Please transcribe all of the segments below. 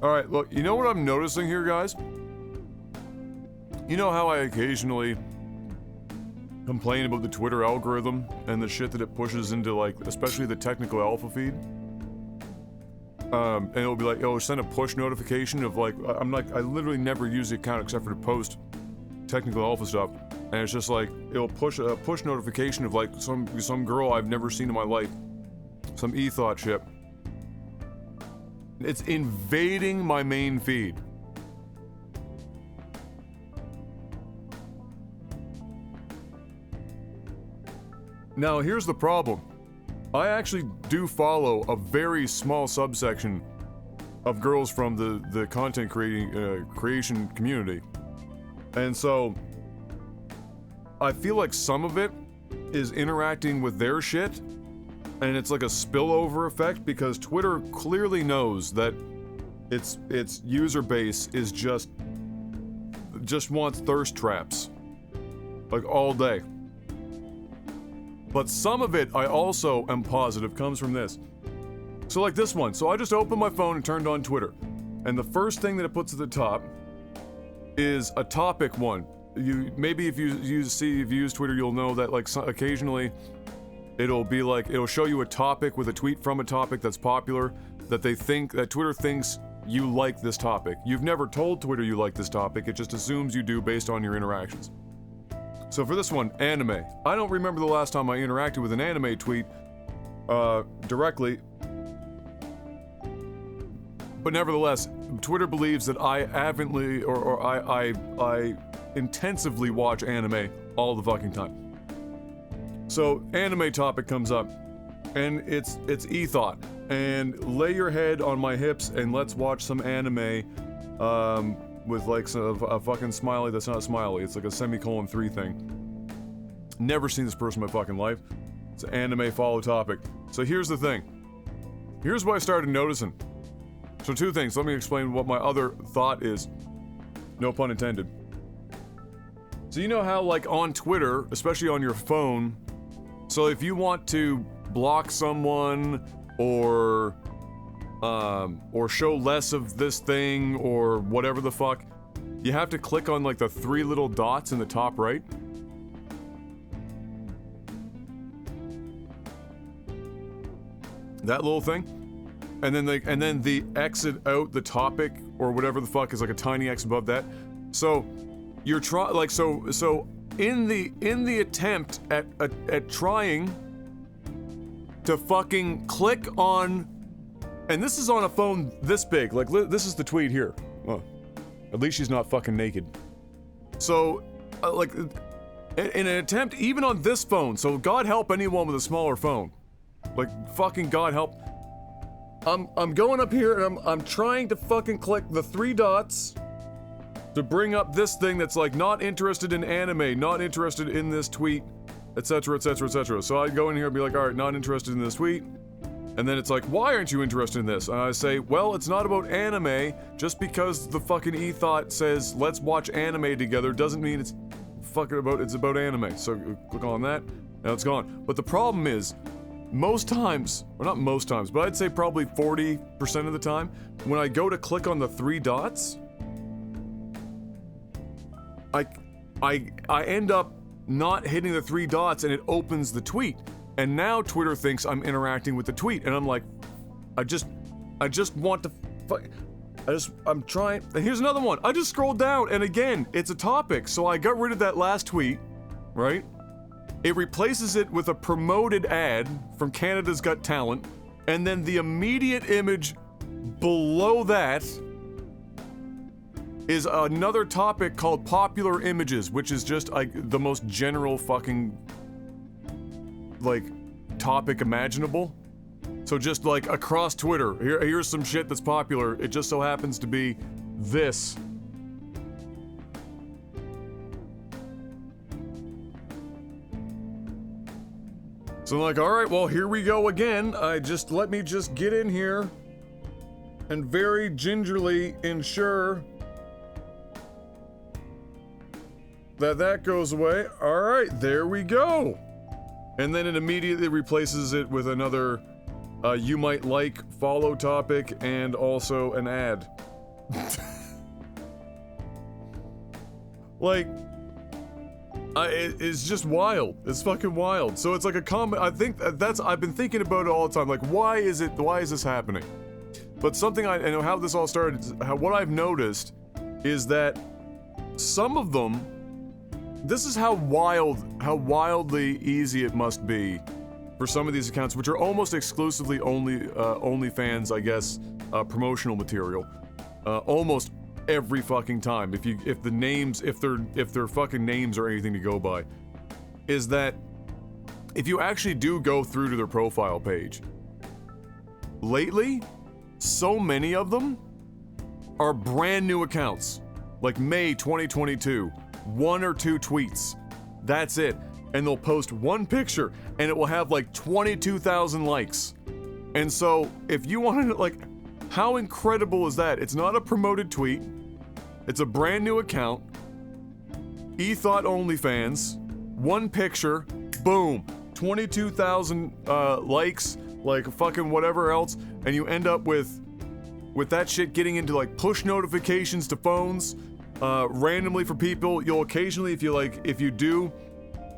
Alright, look, you know what I'm noticing here, guys? You know how I occasionally complain about the Twitter algorithm and the shit that it pushes into, like, especially the technical alpha feed? And it'll be like, it'll send a push notification of, like, I literally never use the account except for to post technical alpha stuff. And it's just like, it'll push a push notification of, like, some girl I've never seen in my life. Some ethot shit. It's invading my main feed. Now, here's the problem. I actually do follow a very small subsection of girls from the content creation community. And so, I feel like some of it is interacting with their shit, and it's like a spillover effect because Twitter clearly knows that its user base is just wants thirst traps. Like all day. But some of it, I also am positive, comes from this. So like this one. So I just opened my phone and turned on Twitter. And the first thing that it puts at the top is a topic one. Maybe if you've used Twitter, you'll know that like occasionally it'll show you a topic with a tweet from a topic that's popular that Twitter thinks you like this topic. You've never told Twitter you like this topic, it just assumes you do based on your interactions. So for this one, anime. I don't remember the last time I interacted with an anime tweet directly. But nevertheless, Twitter believes that I avidly or I intensively watch anime all the fucking time. So anime topic comes up, and it's ethot, and lay your head on my hips and let's watch some anime with like a fucking smiley that's not smiley. It's like a semicolon 3 thing. Never seen this person in my fucking life. It's an anime follow topic. So here's the thing. Here's what I started noticing. So two things. Let me explain what my other thought is. No pun intended. So you know how like on Twitter, especially on your phone, so if you want to block someone or show less of this thing or whatever the fuck, you have to click on like the 3 little dots in the top right. That little thing. And then the exit out the topic or whatever the fuck is like a tiny X above that. So you're so in the attempt at trying to fucking click on, and this is on a phone this big, like this is the tweet here. Oh, at least she's not fucking naked. So like in an attempt even on this phone, so God help anyone with a smaller phone, like fucking God help. I'm going up here and I'm trying to fucking click the 3 dots to bring up this thing that's like not interested in anime, not interested in this tweet, etc, etc, etc. So I go in here and be like, all right, not interested in this tweet. And then it's like, why aren't you interested in this? And I say, well, it's not about anime. Just because the fucking ethot says let's watch anime together doesn't mean it's about anime. So click on that, now it's gone. But the problem is, most times, or not most times, but I'd say probably 40% of the time, when I go to click on the 3 dots, I end up not hitting the 3 dots and it opens the tweet. And now Twitter thinks I'm interacting with the tweet, and I'm like, I just want to I'm trying, and here's another one. I just scrolled down, and again, it's a topic, so I got rid of that last tweet, right? It replaces it with a promoted ad from Canada's Got Talent, and then the immediate image below that is another topic called popular images, which is just like the most general fucking like topic imaginable. So just like across Twitter, here's some shit that's popular. It just so happens to be this. So I'm like, all right, well, here we go again. Let me just get in here and very gingerly ensure that goes away. All right, there we go. And then it immediately replaces it with another You might like, follow topic, and also an ad. Like, it's just wild. It's fucking wild. So it's like a comment. I think that's, I've been thinking about it all the time. Like, why is this happening? But something I know how this all started, what I've noticed is that some of them, this is how wildly easy it must be for some of these accounts, which are almost exclusively OnlyFans, I guess, promotional material. Almost every fucking time, if their fucking names are anything to go by, is that if you actually do go through to their profile page, lately, so many of them are brand new accounts, like May 2022, 1 or 2 tweets, that's it, and they'll post one picture, and it will have like 22,000 likes, and so if you want to, like, how incredible is that? It's not a promoted tweet, it's a brand new account, eThought OnlyFans, one picture, boom, 22,000 likes, like fucking whatever else, and you end up with that shit getting into like push notifications to phones, randomly for people. You'll occasionally, if you do,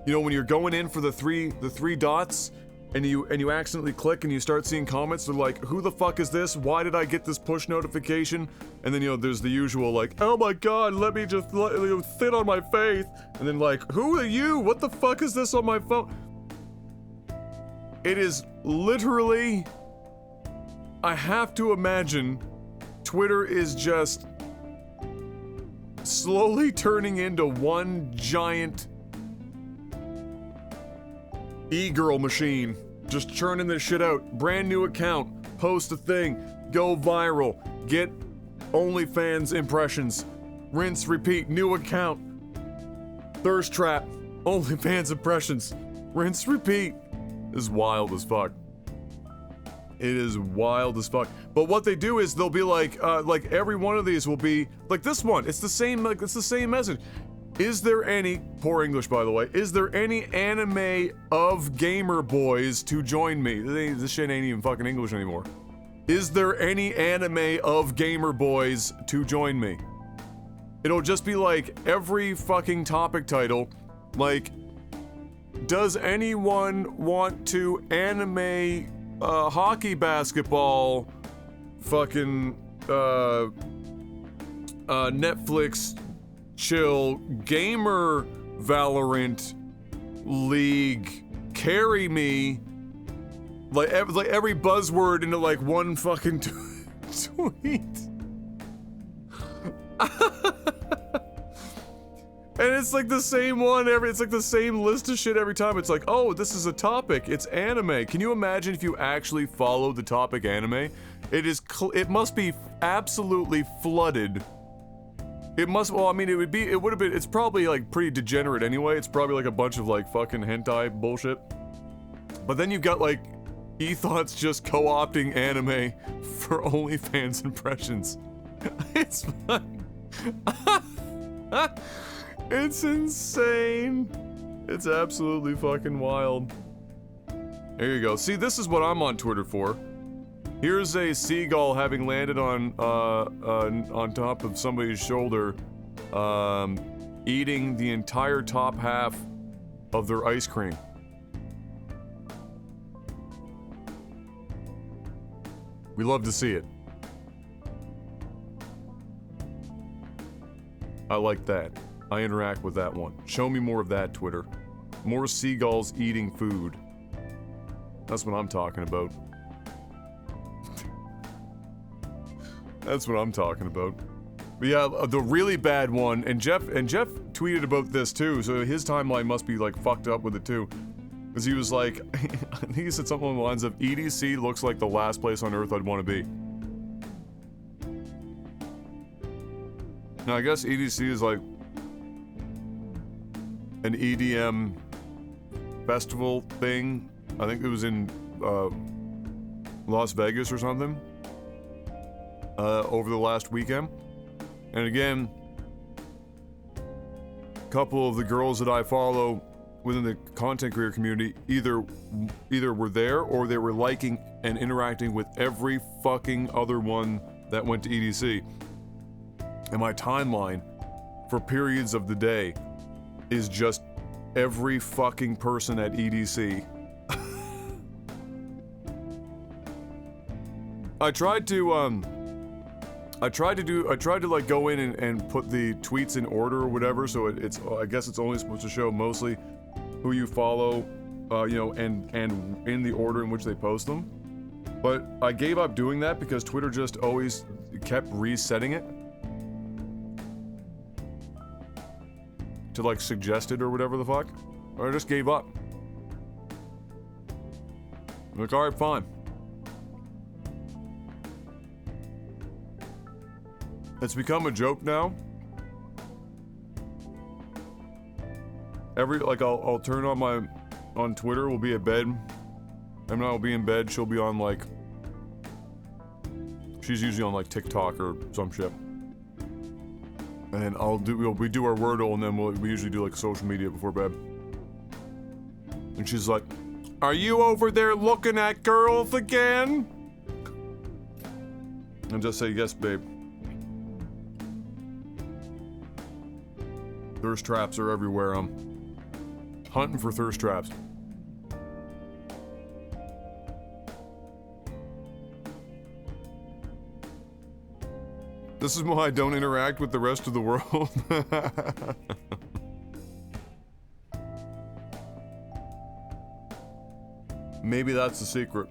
you know, when you're going in for the three dots, and you accidentally click and you start seeing comments, they're like, who the fuck is this? Why did I get this push notification? And then, you know, there's the usual like, oh my god, let me just sit on my face. And then like, who are you? What the fuck is this on my phone? It is literally, I have to imagine Twitter is just slowly turning into one giant e-girl machine, just churning this shit out. Brand new account, post a thing, go viral, get OnlyFans impressions, rinse, repeat, new account, thirst trap, OnlyFans impressions, rinse, repeat. This is wild as fuck. It is wild as fuck. But what they do is they'll be like every one of these will be like this one. It's the same, like it's the same message. Is there any, poor English by the way, is there any anime of gamer boys to join me? This shit ain't even fucking English anymore. Is there any anime of gamer boys to join me? It'll just be like every fucking topic title, like, does anyone want to anime hockey basketball fucking Netflix chill gamer Valorant League carry me, like every buzzword into like one fucking tweet. And it's like the same one it's like the same list of shit every time. It's like, oh, this is a topic, it's anime. Can you imagine if you actually followed the topic anime? It must be absolutely flooded. It must, well, I mean, it would have been, it's probably like pretty degenerate anyway. It's probably like a bunch of like fucking hentai bullshit. But then you've got like eThought's just co-opting anime for OnlyFans impressions. It's fun. It's insane. It's absolutely fucking wild. There you go. See, this is what I'm on Twitter for. Here's a seagull having landed on top of somebody's shoulder, eating the entire top half of their ice cream. We love to see it. I like that. I interact with that one. Show me more of that, Twitter. More seagulls eating food. That's what I'm talking about. That's what I'm talking about. But yeah, the really bad one, and Jeff tweeted about this too, so his timeline must be like fucked up with it too. Because he was like, I think he said something along the lines of, EDC looks like the last place on earth I'd want to be. Now I guess EDC is like an EDM festival thing. I think it was in Las Vegas or something. Over the last weekend. And again, a couple of the girls that I follow within the content creator community either were there or they were liking and interacting with every fucking other one that went to EDC. And my timeline for periods of the day is just every fucking person at EDC. I tried to like go in and put the tweets in order or whatever, so it's I guess it's only supposed to show mostly who you follow, you know, and in the order in which they post them. But I gave up doing that because Twitter just always kept resetting it to like suggest it or whatever the fuck. I just gave up. I'm like, alright, fine. It's become a joke now. I'll turn on Twitter, we'll be at bed. And I'll be in bed, she'll be on like, she's usually on like TikTok or some shit. And we do our Wordle and then we usually do like social media before bed. And she's like, "Are you over there looking at girls again?" And just say, "Yes, babe." Thirst traps are everywhere. I'm hunting for thirst traps. This is why I don't interact with the rest of the world. Maybe that's the secret.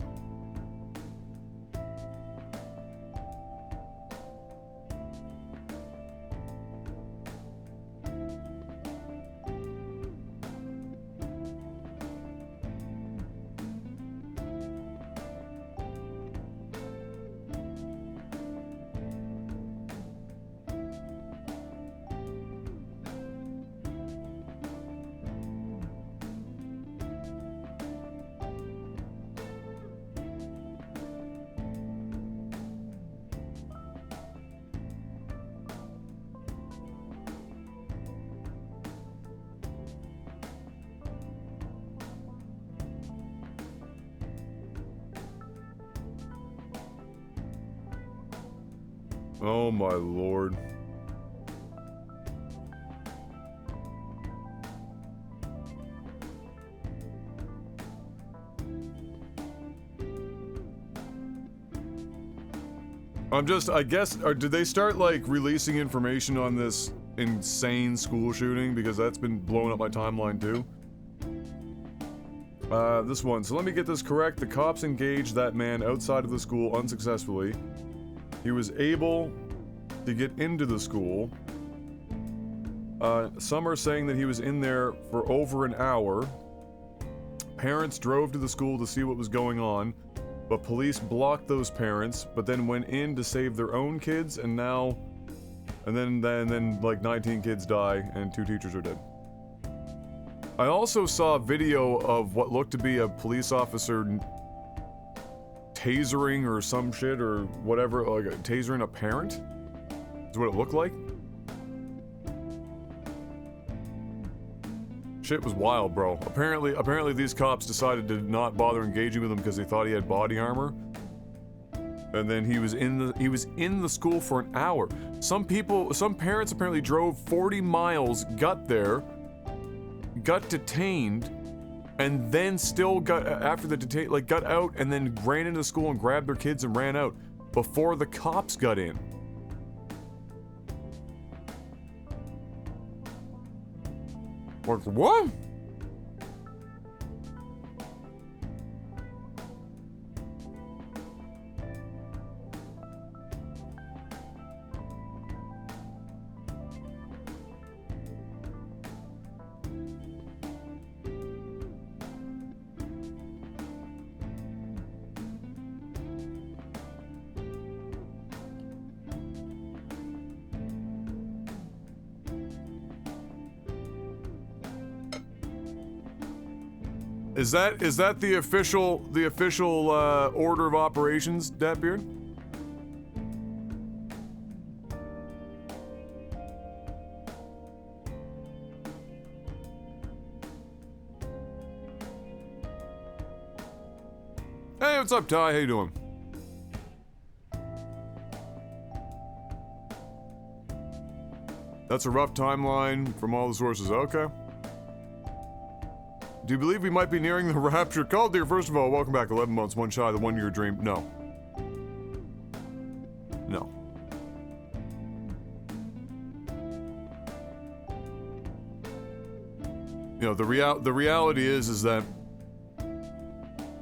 Oh my lord. I guess, or did they start like releasing information on this insane school shooting? Because that's been blowing up my timeline too. This one. So let me get this correct. The cops engaged that man outside of the school unsuccessfully. He was able to get into the school. Some are saying that he was in there for over an hour. Parents drove to the school to see what was going on, but police blocked those parents, but then went in to save their own kids, and then like 19 kids die and 2 teachers are dead. I also saw a video of what looked to be a police officer tasering or some shit or whatever, like tasering a parent. Is what it looked like. Shit was wild, bro. Apparently these cops decided to not bother engaging with him because they thought he had body armor. And then he was in the school for an hour. Some parents apparently drove 40 miles, got there, got detained, and then still got got out and then ran into school and grabbed their kids and ran out before the cops got in. Like, what? Is that the official order of operations, Datbeard? Hey, what's up, Ty? How you doing? That's a rough timeline from all the sources. Okay. Do you believe we might be nearing the rapture? Called dear, first of all, welcome back. 11 months, one shy of the 1 year dream. No. No. You know, the reality is that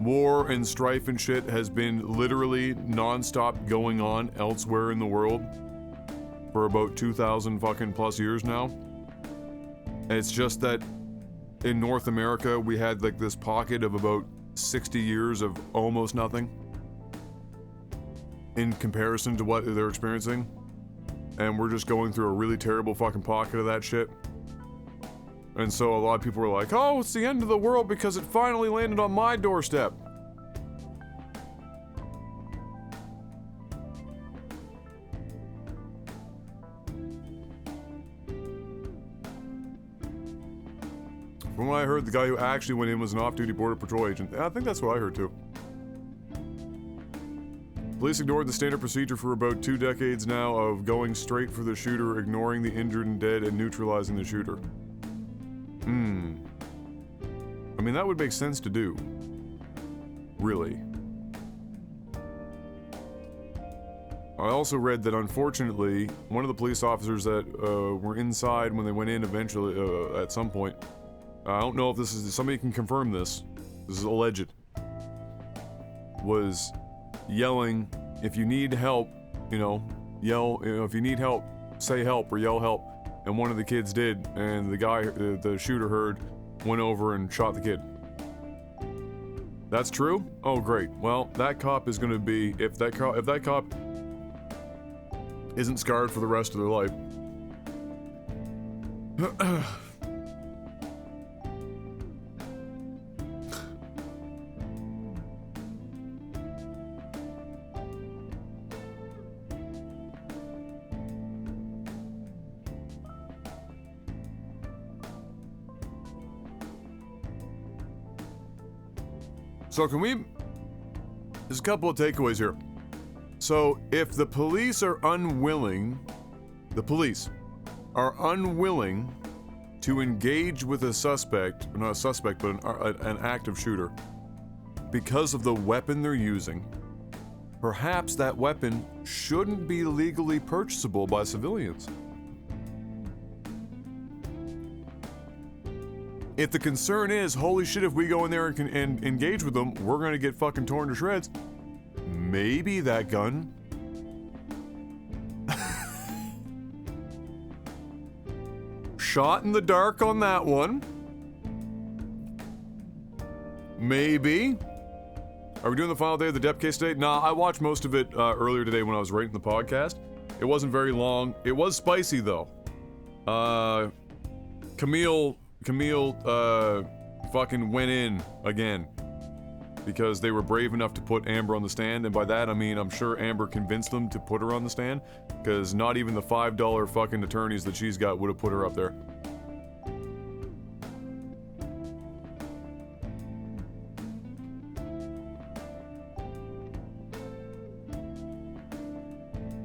war and strife and shit has been literally non-stop going on elsewhere in the world for about 2,000 fucking plus years now. And it's just that in North America, we had like this pocket of about 60 years of almost nothing in comparison to what they're experiencing. And we're just going through a really terrible fucking pocket of that shit. And so a lot of people were like, oh, it's the end of the world because it finally landed on my doorstep. From what I heard, the guy who actually went in was an off-duty Border Patrol agent. I think that's what I heard too. Police ignored the standard procedure for about 2 decades now of going straight for the shooter, ignoring the injured and dead, and neutralizing the shooter. I mean, that would make sense to do. Really. I also read that, unfortunately, one of the police officers that were inside when they went in eventually, at some point, I don't know if this is, somebody can confirm this, this is alleged, was yelling, if you need help, you know, yell, you know, if you need help, say help or yell help. And one of the kids did, and the guy, the shooter heard, went over and shot the kid. That's true? Oh, great. Well, that cop is gonna be, if that cop isn't scarred for the rest of their life. So there's a couple of takeaways here. So if the police are unwilling to engage with a suspect, not a suspect, but an active shooter, because of the weapon they're using, perhaps that weapon shouldn't be legally purchasable by civilians. If the concern is, holy shit, if we go in there and engage with them, we're gonna get fucking torn to shreds, maybe that gun shot in the dark on that one. Maybe. Are we doing the final day of the Depp case today? Nah, I watched most of it earlier today when I was writing the podcast. It wasn't very long. It was spicy though. Camille fucking went in again because they were brave enough to put Amber on the stand, and by that I mean I'm sure Amber convinced them to put her on the stand, because not even the $5 fucking attorneys that she's got would have put her up there.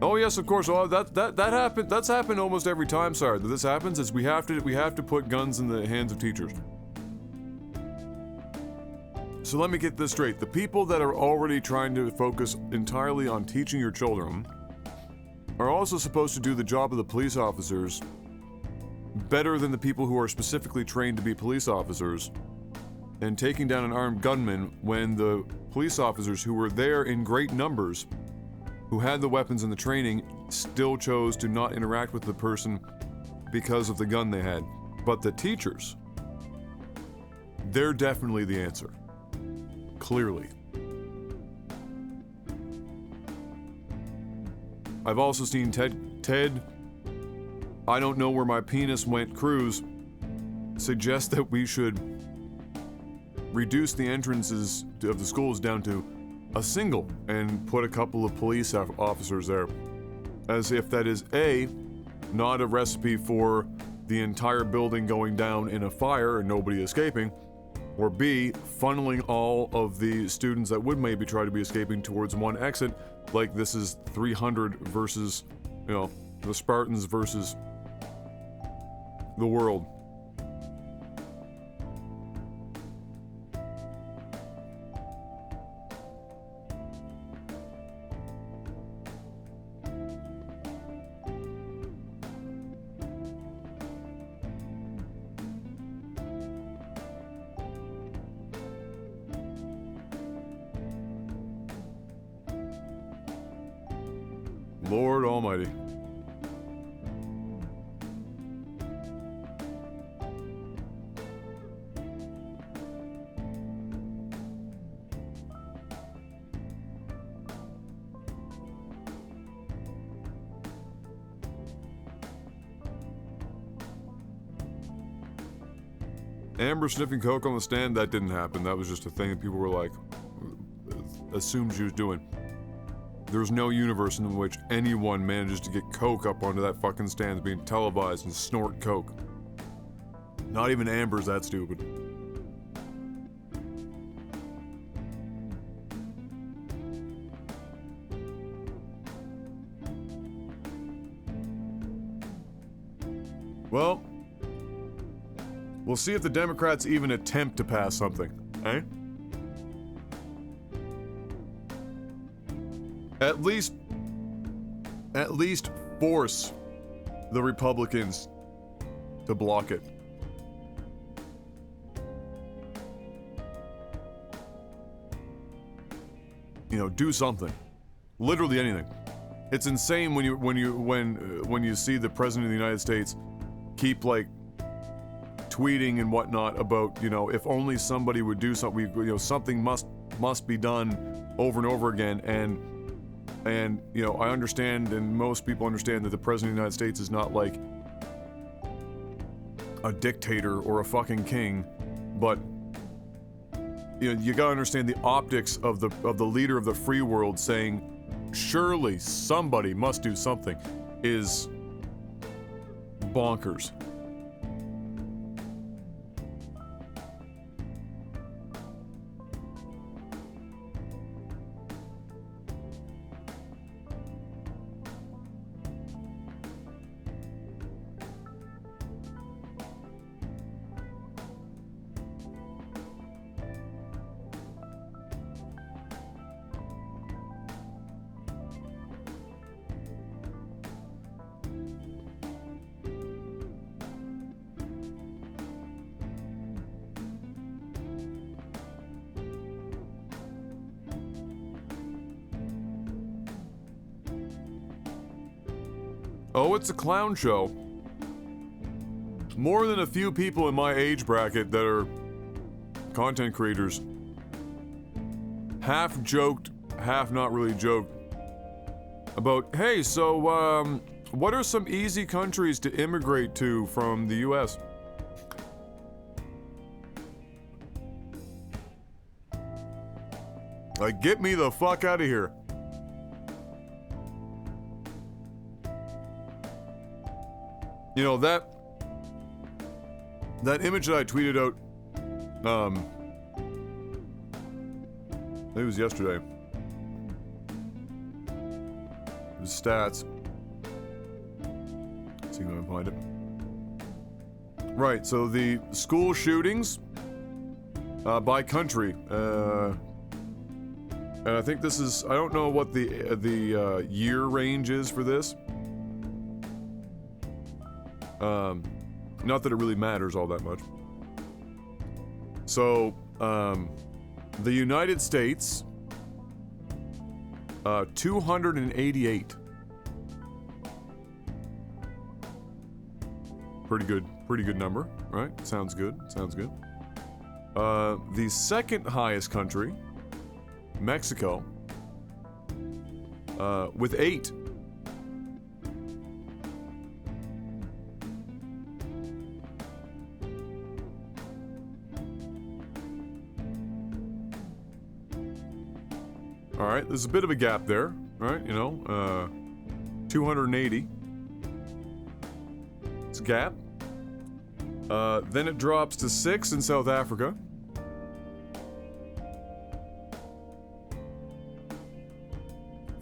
Oh yes, of course. Oh, that happened. That's happened almost every time, sir. That this happens is we have to put guns in the hands of teachers. So let me get this straight. The people that are already trying to focus entirely on teaching your children are also supposed to do the job of the police officers better than the people who are specifically trained to be police officers, and taking down an armed gunman when the police officers who were there in great numbers, who had the weapons and the training, still chose to not interact with the person because of the gun they had. But the teachers, they're definitely the answer. Clearly. I've also seen Ted, I don't know where my penis went, Cruz, suggest that we should reduce the entrances of the schools down to a single and put a couple of police officers there, as if that is not a recipe for the entire building going down in a fire and nobody escaping, Or B, funneling all of the students that would maybe try to be escaping towards one exit, like this is 300 versus, the Spartans versus the world. Lord Almighty. Amber sniffing coke on the stand, that didn't happen. That was just a thing that people were like, assumed she was doing. There's no universe in which anyone manages to get coke up onto that fucking stand being televised and snort coke. Not even Amber's that stupid. Well, we'll see if the Democrats even attempt to pass something, eh? At least force the Republicans to block it. Do something. Literally anything. It's insane when you see the President of the United States keep tweeting and whatnot about, if only somebody would do something, something must be done over and over again. And I understand, and most people understand, that the President of the United States is not like a dictator or a fucking king, but you gotta understand the optics of the leader of the free world saying, surely somebody must do something, is bonkers. Oh, it's a clown show. More than a few people in my age bracket that are content creators half joked, half not really joked about, hey, so, what are some easy countries to immigrate to from the US? Get me the fuck out of here. That image that I tweeted out, it was yesterday. It was stats. Let's see if I can find it. Right, so the school shootings by country, and I think this is, I don't know what the year range is for this. Not that it really matters all that much. So, the United States, 288. Pretty good number, right? Sounds good. The second highest country, Mexico, with 8. All right, there's a bit of a gap there, right? 280. It's a gap. Then it drops to 6 in South Africa.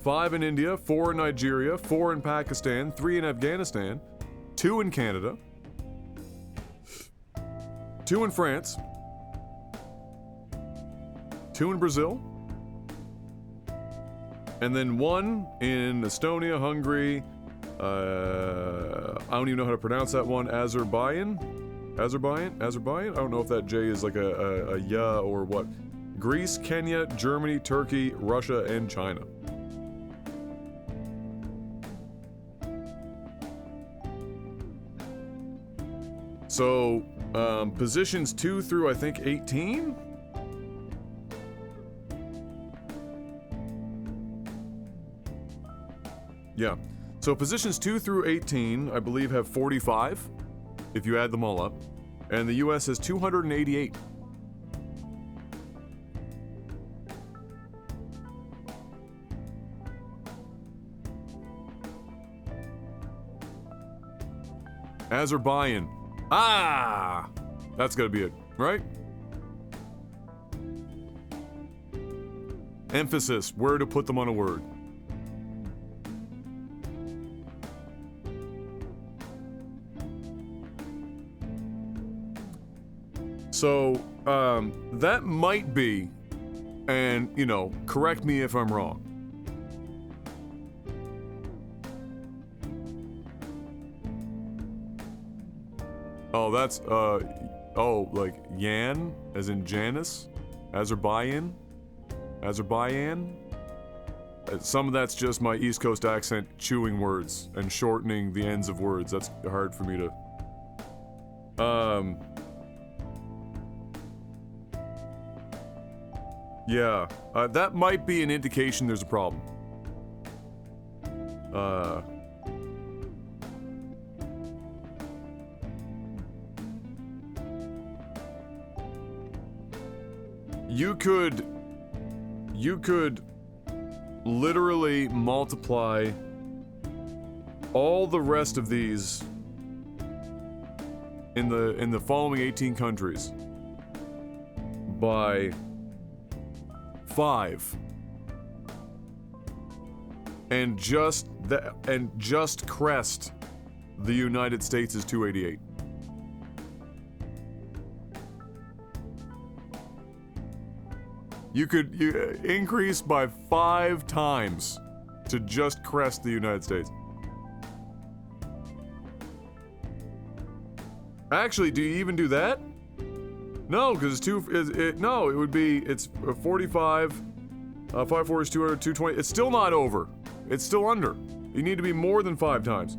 5 in India, 4 in Nigeria, 4 in Pakistan, 3 in Afghanistan, 2 in Canada, 2 in France, 2 in Brazil, and then 1 in Estonia, Hungary, I don't even know how to pronounce that one, Azerbaijan? I don't know if that J is like a ya or what. Greece, Kenya, Germany, Turkey, Russia, and China. So, positions 2 through, I think, 18? Yeah. So positions 2 through 18, I believe, have 45, if you add them all up. And the US has 288. Azerbaijan. Ah! That's gotta be it, right? Emphasis, where to put them on a word. So, that might be, and, you know, correct me if I'm wrong. Oh, that's, like Yan, as in Janice? Azerbaijan? Some of that's just my East Coast accent chewing words and shortening the ends of words. That's hard for me to... Yeah, that might be an indication there's a problem. You could literally multiply all the rest of these in the following 18 countries by 5 and just crest the United States is 288. You increase by 5 times to just crest the United States. Actually, do you even do that? No, because it's 45, 5-4 is 200, 220. It's still not over. It's still under. You need to be more than 5 times.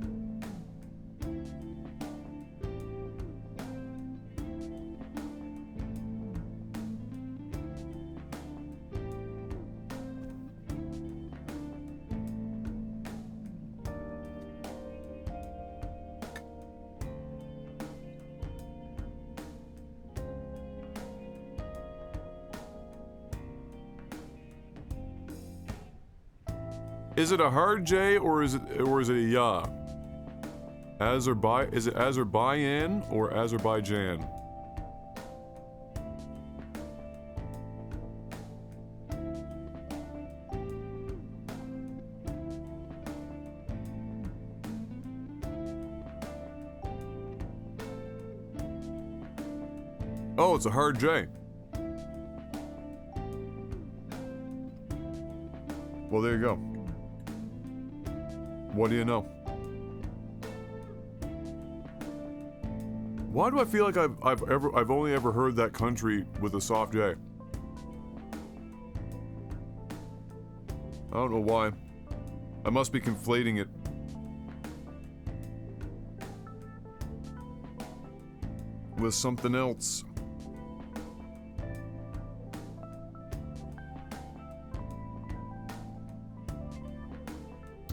Is it a hard J or is it a ya? Is it Azerbaijan or Azerbaijan? Oh, it's a hard J. Well, there you go. What do you know? Why do I feel like I've only ever heard that country with a soft J? I don't know why. I must be conflating it. With something else.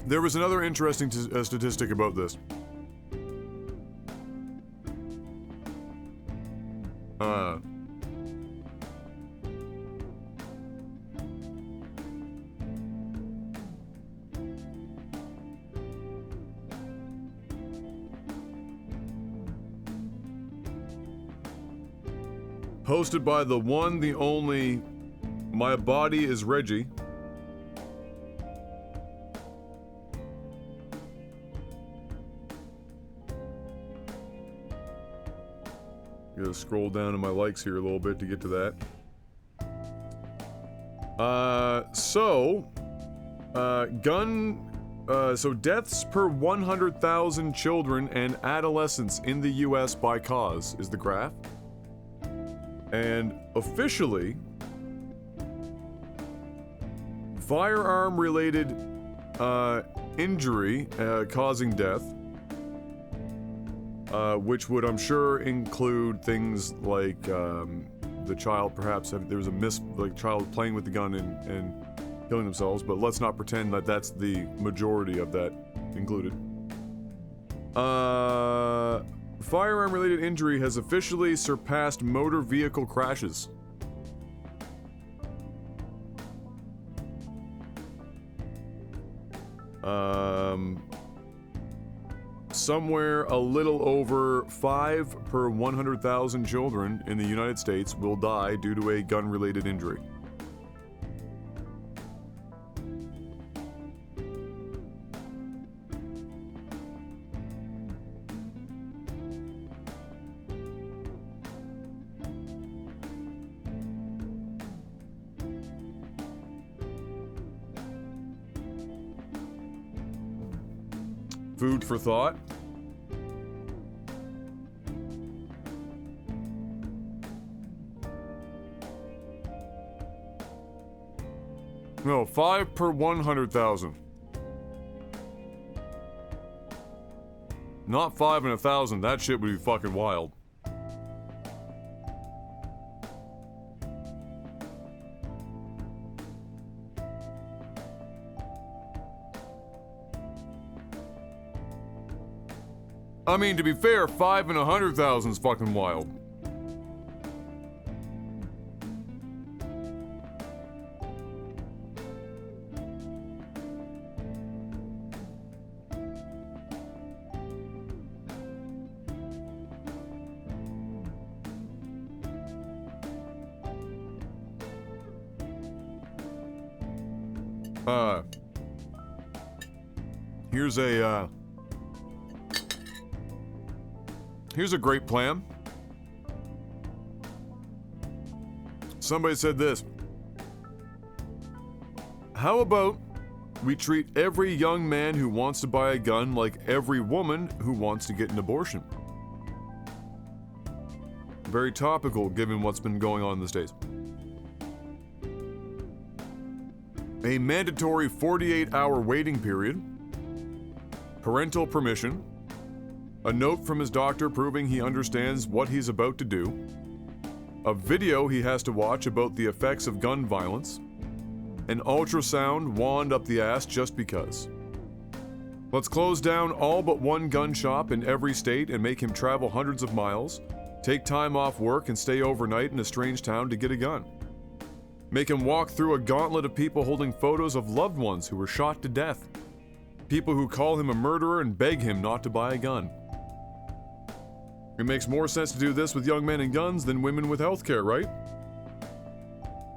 There was another interesting statistic about this. Posted by the one, the only, My Body is Reggie. Gotta scroll down to my likes here a little bit to get to that. So deaths per 100,000 children and adolescents in the US by cause is the graph. And officially, firearm-related injury causing death, which would, I'm sure, include things like the child perhaps there was a child playing with the gun and killing themselves, but let's not pretend that that's the majority of that included. Firearm-related injury has officially surpassed motor vehicle crashes. Somewhere a little over 5 per 100,000 children in the United States will die due to a gun-related injury. Food for thought. No, 5 per 100,000. Not 5 in 1,000. That shit would be fucking wild. I mean, to be fair, 5 in 100,000 is fucking wild. Here's a great plan. Somebody said this. How about we treat every young man who wants to buy a gun like every woman who wants to get an abortion? Very topical given what's been going on in the States. A mandatory 48-hour waiting period, parental permission, a note from his doctor proving he understands what he's about to do, a video he has to watch about the effects of gun violence, an ultrasound wand up the ass just because. Let's close down all but one gun shop in every state and make him travel hundreds of miles, take time off work and stay overnight in a strange town to get a gun. Make him walk through a gauntlet of people holding photos of loved ones who were shot to death. People who call him a murderer and beg him not to buy a gun. It makes more sense to do this with young men and guns than women with healthcare, right?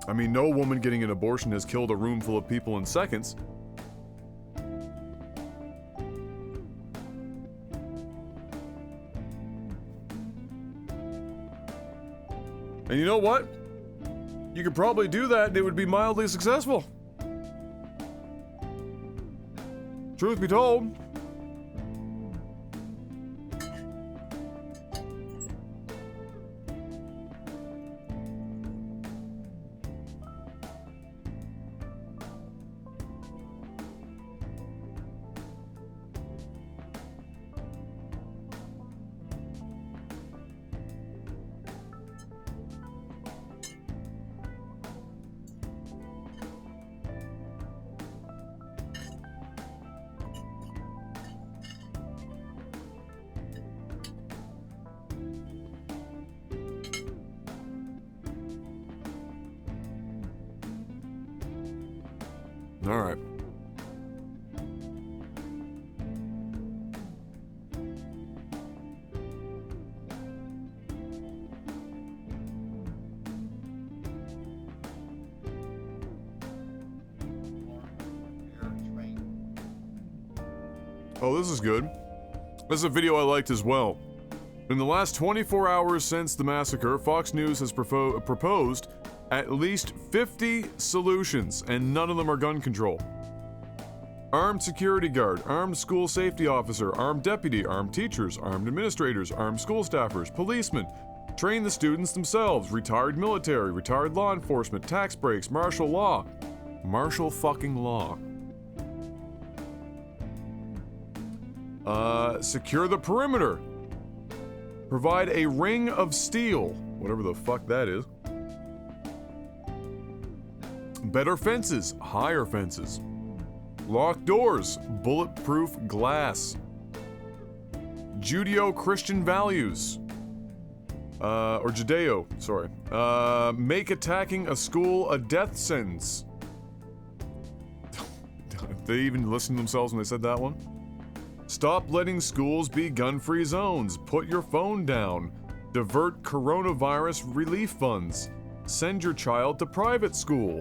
I mean, no woman getting an abortion has killed a room full of people in seconds. And you know what? You could probably do that and it would be mildly successful. Truth be told. All right. Oh, this is good. This is a video I liked as well. In the last 24 hours since the massacre, Fox News has proposed at least 50 solutions, and none of them are gun control. Armed security guard, armed school safety officer, armed deputy, armed teachers, armed administrators, armed school staffers, policemen. Train the students themselves, retired military, retired law enforcement, tax breaks, martial law. Martial fucking law. Secure the perimeter. Provide a ring of steel, whatever the fuck that is. Better fences, higher fences. Locked doors, bulletproof glass. Judeo-Christian values. Or Judeo, sorry. Make attacking a school a death sentence. They even listened to themselves when they said that one. Stop letting schools be gun-free zones. Put your phone down. Divert coronavirus relief funds. Send your child to private school.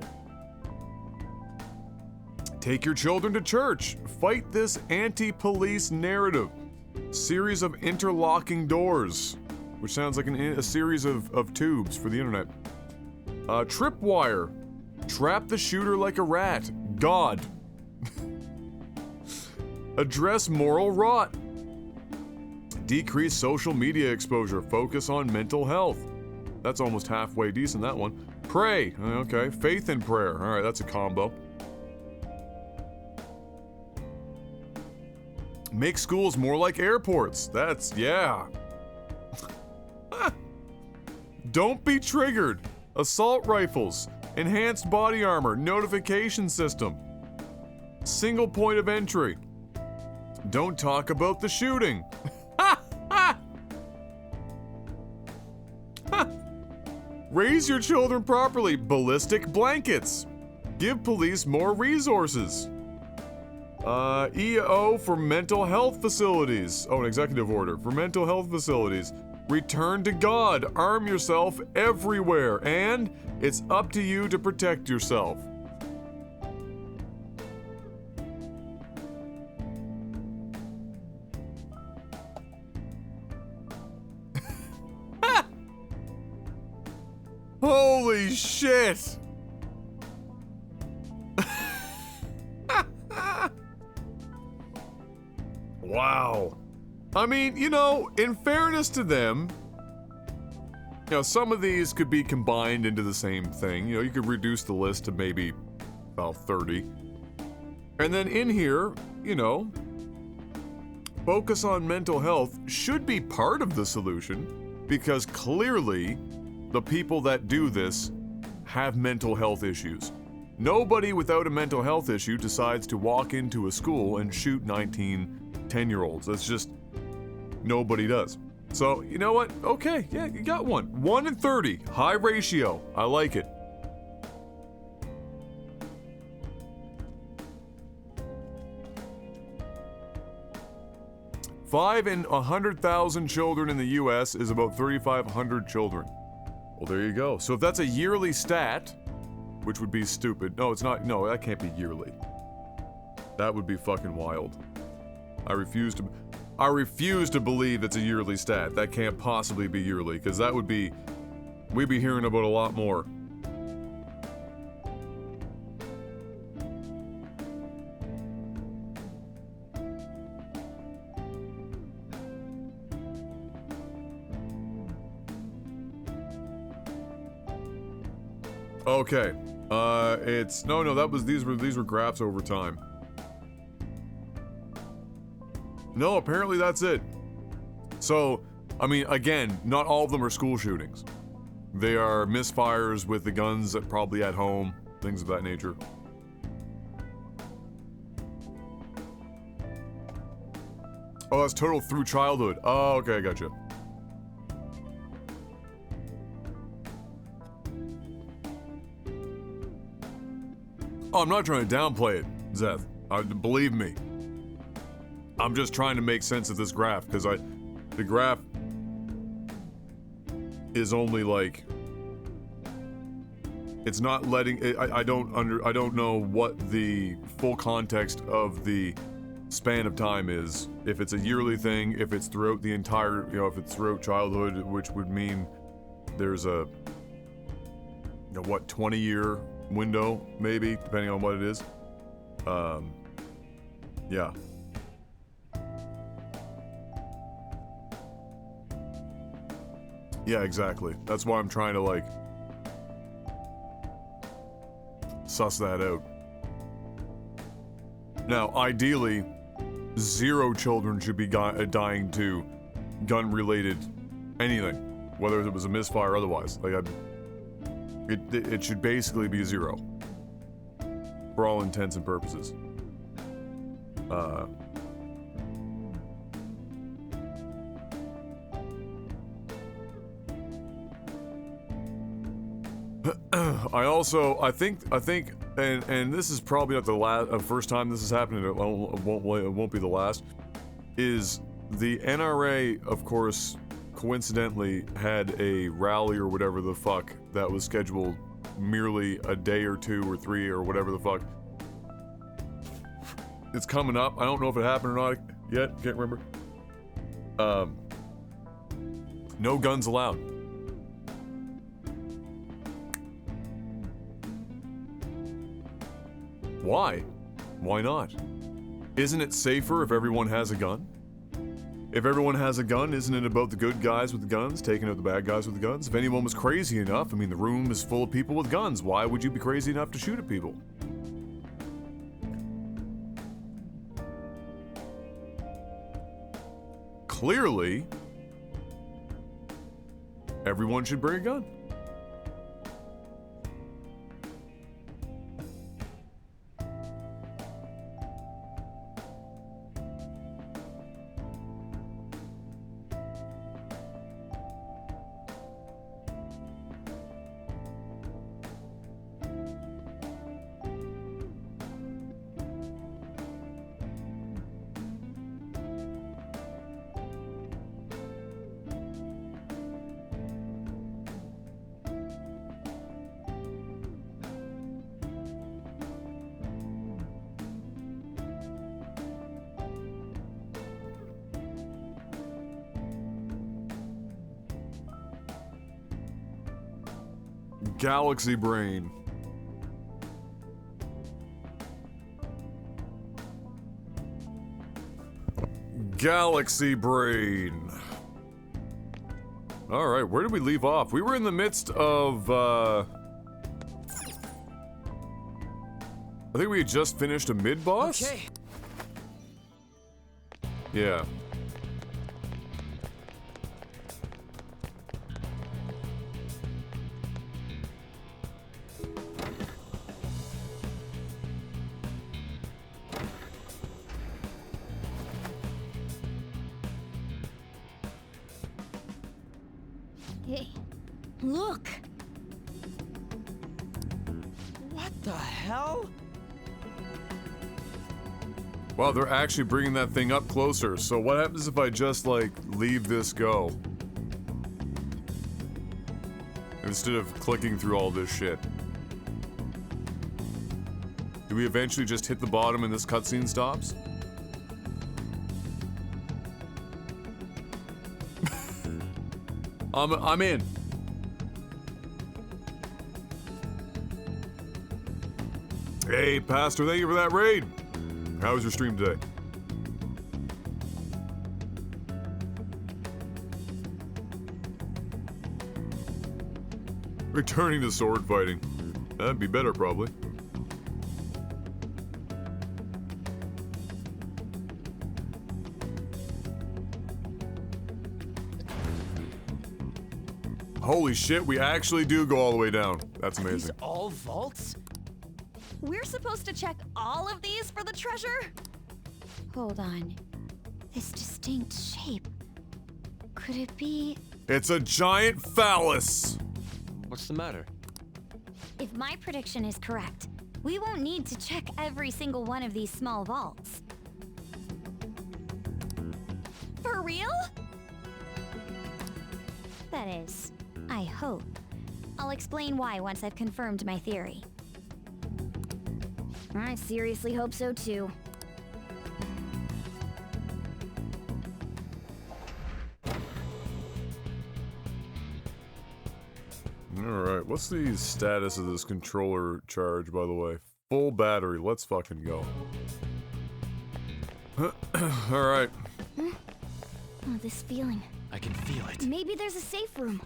Take your children to church. Fight this anti-police narrative. Series of interlocking doors, which sounds like a series of tubes for the internet. Tripwire. Trap the shooter like a rat. God. Address moral rot. Decrease social media exposure. Focus on mental health. That's almost halfway decent, that one. Pray. Okay. Faith and prayer. All right, that's a combo. Make schools more like airports. That's, yeah. Don't be triggered. Assault rifles. Enhanced body armor. Notification system. Single point of entry. Don't talk about the shooting. Raise your children properly. Ballistic blankets. Give police more resources. EO for mental health facilities. Oh, an executive order for mental health facilities. Return to God. Arm yourself everywhere. And it's up to you to protect yourself. Holy shit! Wow. I mean, you know, in fairness to them, you know, some of these could be combined into the same thing. You know, you could reduce the list to maybe about 30. And then in here, you know, focus on mental health should be part of the solution, because clearly the people that do this have mental health issues. Nobody without a mental health issue decides to walk into a school and shoot 10-year-olds. That's just, nobody does. So, you know what? Okay, yeah, you got one. 1 in 30. High ratio. I like it. Five in 100,000 children in the U.S. is about 3,500 children. Well, there you go. So if that's a yearly stat, which would be stupid. No, it's not. No, that can't be yearly. That would be fucking wild. I refuse to believe it's a yearly stat. That can't possibly be yearly, because that would be, we'd be hearing about a lot more. Okay. It's no, that was these were graphs over time. No, apparently that's it. So, I mean, again, not all of them are school shootings. They are misfires with the guns that probably at home, things of that nature. Oh, that's total through childhood. Oh, okay, I gotcha. Oh, I'm not trying to downplay it, Zeth. Believe me. I'm just trying to make sense of this graph, because the graph is only like, it's not letting, I don't know what the full context of the span of time is. If it's a yearly thing, if it's throughout the entire, if it's throughout childhood, which would mean there's a, 20-year window, maybe, depending on what it is. Yeah. Yeah, exactly. That's why I'm trying to, like, suss that out. Now, ideally, 0 children should be dying to gun-related anything, whether it was a misfire or otherwise. Like, it should basically be 0, for all intents and purposes. I think, and this is probably not the first time this has happened, and it won't be the last, is the NRA, of course, coincidentally had a rally or whatever the fuck that was scheduled merely a day or 2 or 3 or whatever the fuck. It's coming up. I don't know if it happened or not yet. Can't remember. No guns allowed. Why? Why not? Isn't it safer if everyone has a gun? If everyone has a gun, isn't it about the good guys with the guns taking out the bad guys with the guns? If anyone was crazy enough, I mean, the room is full of people with guns. Why would you be crazy enough to shoot at people? Clearly, everyone should bring a gun. Galaxy Brain. Galaxy Brain. Alright, where did we leave off? We were in the midst of, I think we had just finished a mid-boss? Okay. Yeah. Hey, look! What the hell? Wow, they're actually bringing that thing up closer. So what happens if I just, like, leave this go? Instead of clicking through all this shit. Do we eventually just hit the bottom and this cutscene stops? I'm in. Hey, Pastor, thank you for that raid. How was your stream today? Returning to sword fighting. That'd be better, probably. Holy shit, we actually do go all the way down. That's amazing. These all vaults? We're supposed to check all of these for the treasure? Hold on. This distinct shape. Could it be... It's a giant phallus! What's the matter? If my prediction is correct, we won't need to check every single one of these small vaults. For real? That is, I hope. I'll explain why once I've confirmed my theory. I seriously hope so too. Alright, what's the status of this controller charge, by the way? Full battery, let's fucking go. Alright. Oh, this feeling. I can feel it. Maybe there's a safe room.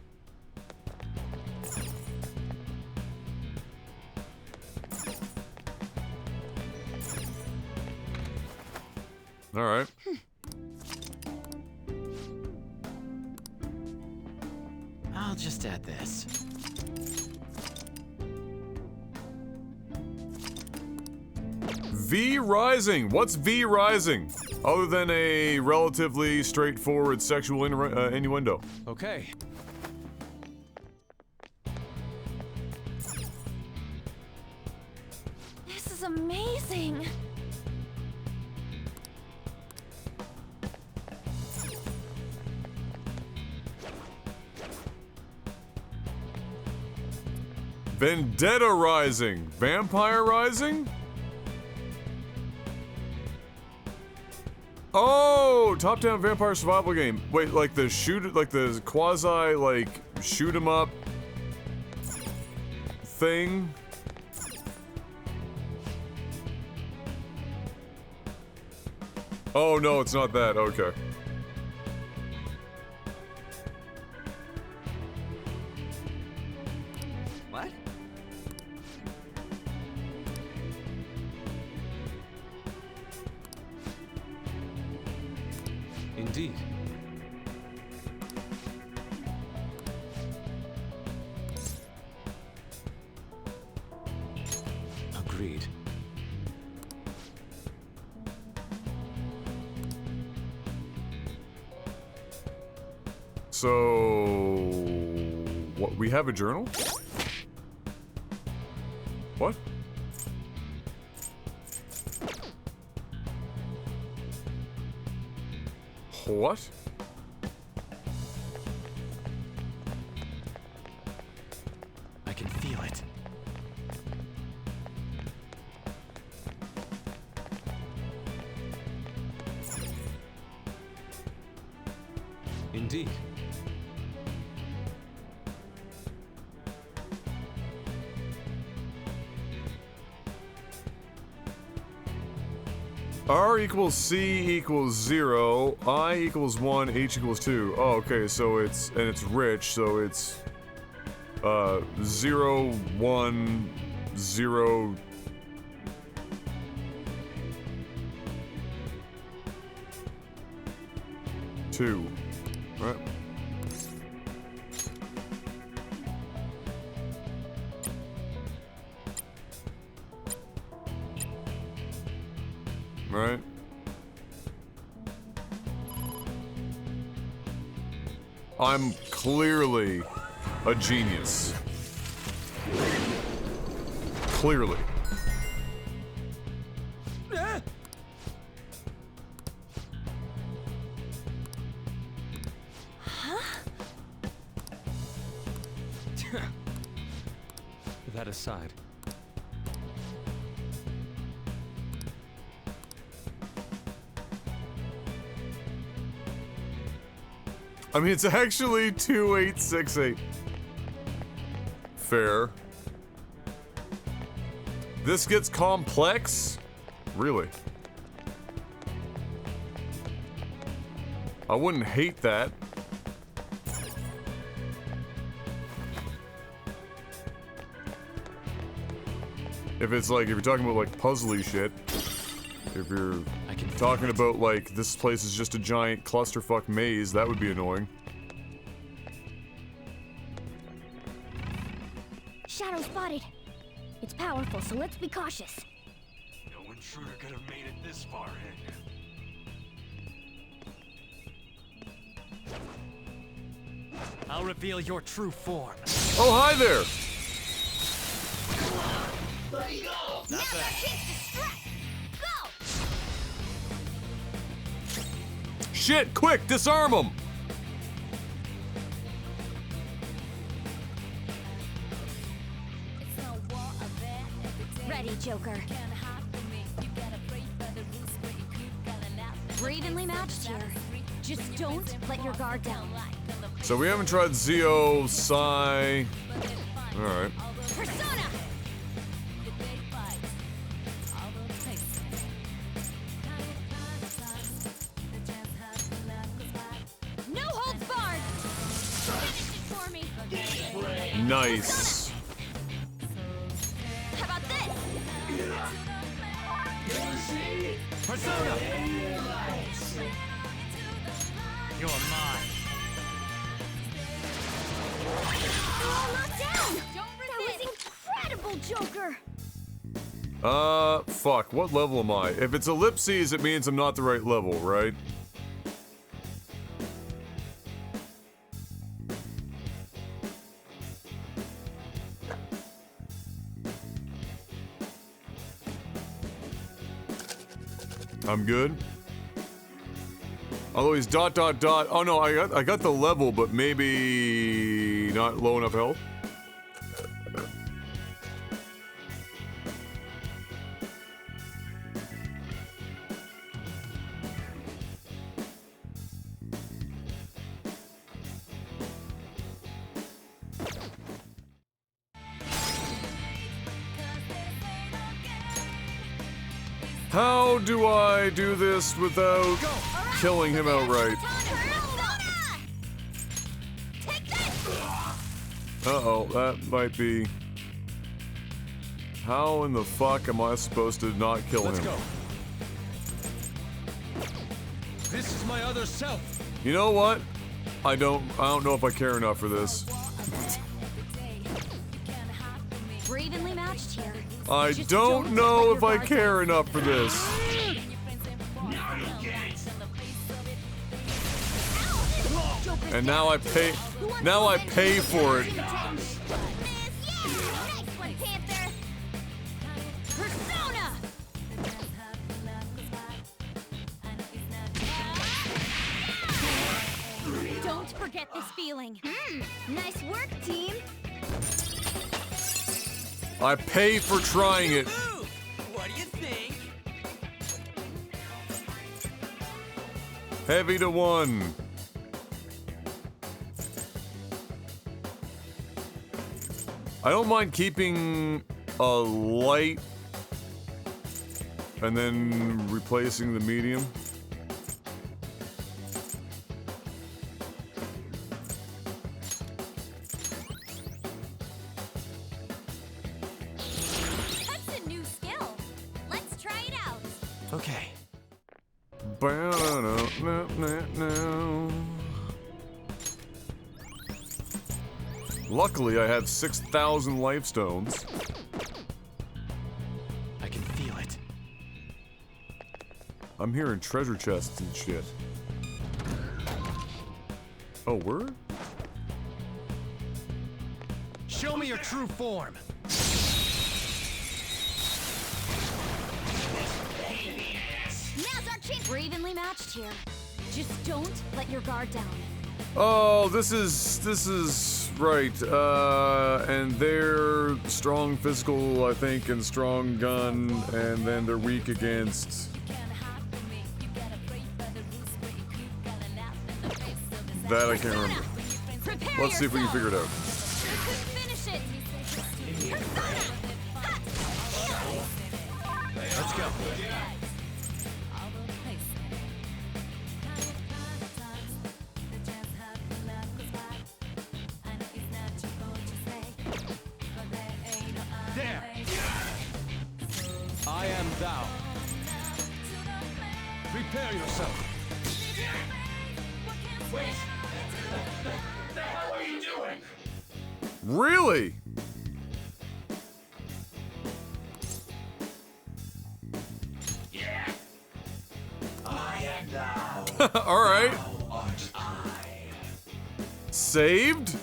Alright. I'll just add this. V Rising! What's V Rising? Other than a relatively straightforward sexual innuendo. Okay. This is amazing. Vendetta Rising! Vampire Rising? Oh! Top-down vampire survival game. Wait, like the quasi, like, shoot 'em up thing? Oh, no, it's not that. Okay. What? Indeed. Agreed. So... what, we have a journal? What? What? I can feel it. Indeed. R equals C equals 0, I equals 1, H equals 2. Oh, okay, so it's rich, so it's 0, 1, 0. Two. Right. Right. I'm clearly a genius. Clearly. That aside. I mean, it's actually 2868. Fair. This gets complex? Really? I wouldn't hate that. If it's like, if you're talking about like puzzly shit, if you're talking about like, this place is just a giant clusterfuck maze, that would be annoying. Shadow spotted. It's powerful, so let's be cautious. No intruder could have made it this far in. I'll reveal your true form. Oh, hi there! Now the chance to strike! Go! Shit, quick, disarm them! Ready, Joker. We're evenly matched here. Just don't let your guard down. So we haven't tried Zio, Psy, Alright. Persona! No holds barred! Finish it for me! Nice. How about this? Persona! You're mine. Oh, knocked down! That was incredible, Joker! Fuck. What level am I? If it's ellipses, it means I'm not the right level, right? I'm good. Although he's ... Oh no, I got the level, but maybe not low enough health. How do I do this without killing him outright? Uh-oh, that might be... How in the fuck am I supposed to not kill him? Let's go. This is my other self. You know what? I don't know if I care enough for this. We're evenly matched here. I Just don't know let if your I guard care down. enough for this. And now I pay for it. Nice one, Panther! Persona! Don't forget this feeling. Nice work, team! I pay for trying it. What do you think? Heavy to 1. I don't mind keeping a light and then replacing the medium. That's a new skill. Let's try it out. Okay. Luckily, I have 6,000 life stones. I can feel it. I'm hearing treasure chests and shit. Oh, word? Show me your true form. Now's our chance. We're evenly matched here. Just don't let your guard down. Oh, this is right. And they're strong physical, I think, and strong gun, and then they're weak against. That I can't remember. Prepare Let's see if we can figure it out. Finish it. Persona! Let's go. There. I am thou. Prepare yourself. The hell are you doing? Really? Yeah. I am thou. All right. Thou art I. Saved?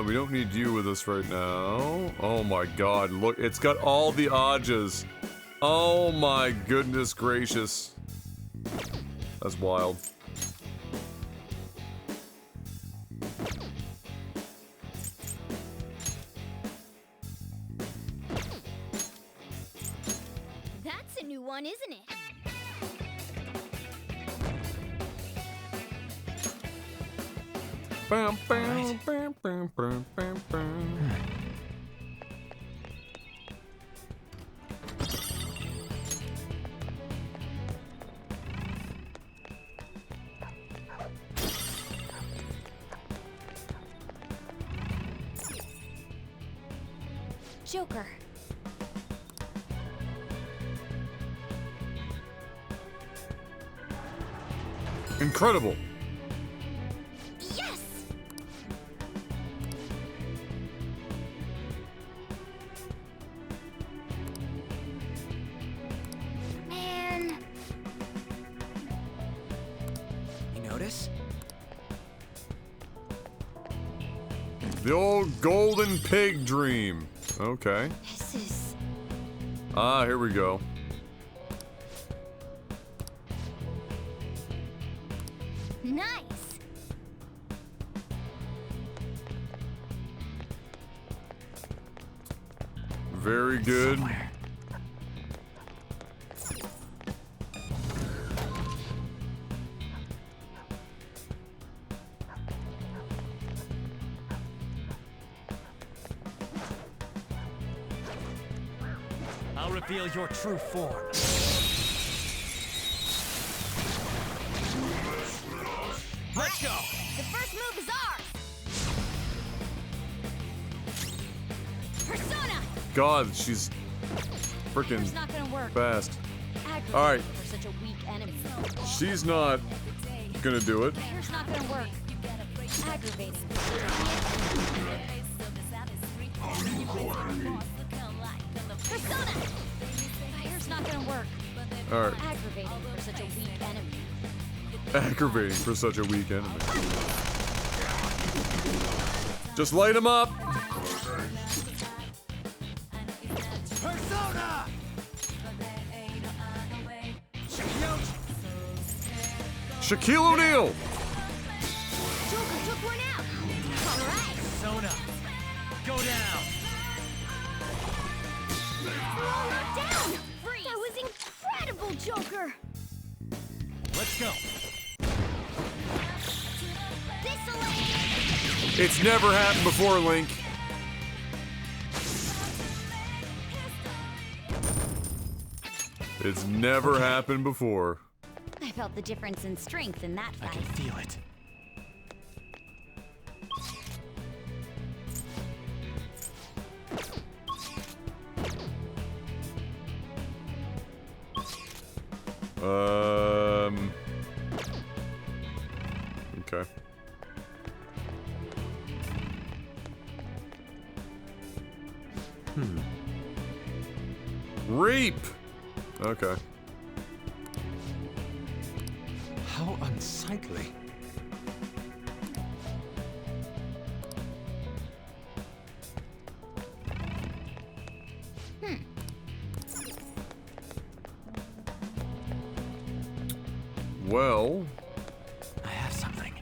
We don't need you with us right now. Oh my god, look, it's got all the Ajas. Oh my goodness gracious. That's wild. fun, isn't it? Bam, bam, bam, bam, bam, bam, bam. Joker. Incredible. Yes! Man. You notice? The old golden pig dream. Okay. This is... Ah, here we go. nice! Very good. Somewhere. I'll reveal your true form. Let's go! The first move is ours! Persona! God, she's freaking It's not gonna work. fast. Aggravating All right. for such a weak enemy. She's not gonna do it. Here's not gonna work. Aggravating. Persona! Here's not gonna work. All right. Aggravating for such a weak enemy. Aggravating for such a weak enemy. Just light him up. Persona! Shaquille O'Neal. Joker took one out! Alright! Persona! Go down! Roll her down! Freeze! That was incredible, Joker! Let's go! This'll It's never happened before, Link. It's never happened before. I felt the difference in strength in that I fight. can feel it. Okay. Reap. Okay. How unsightly. Well, I have something.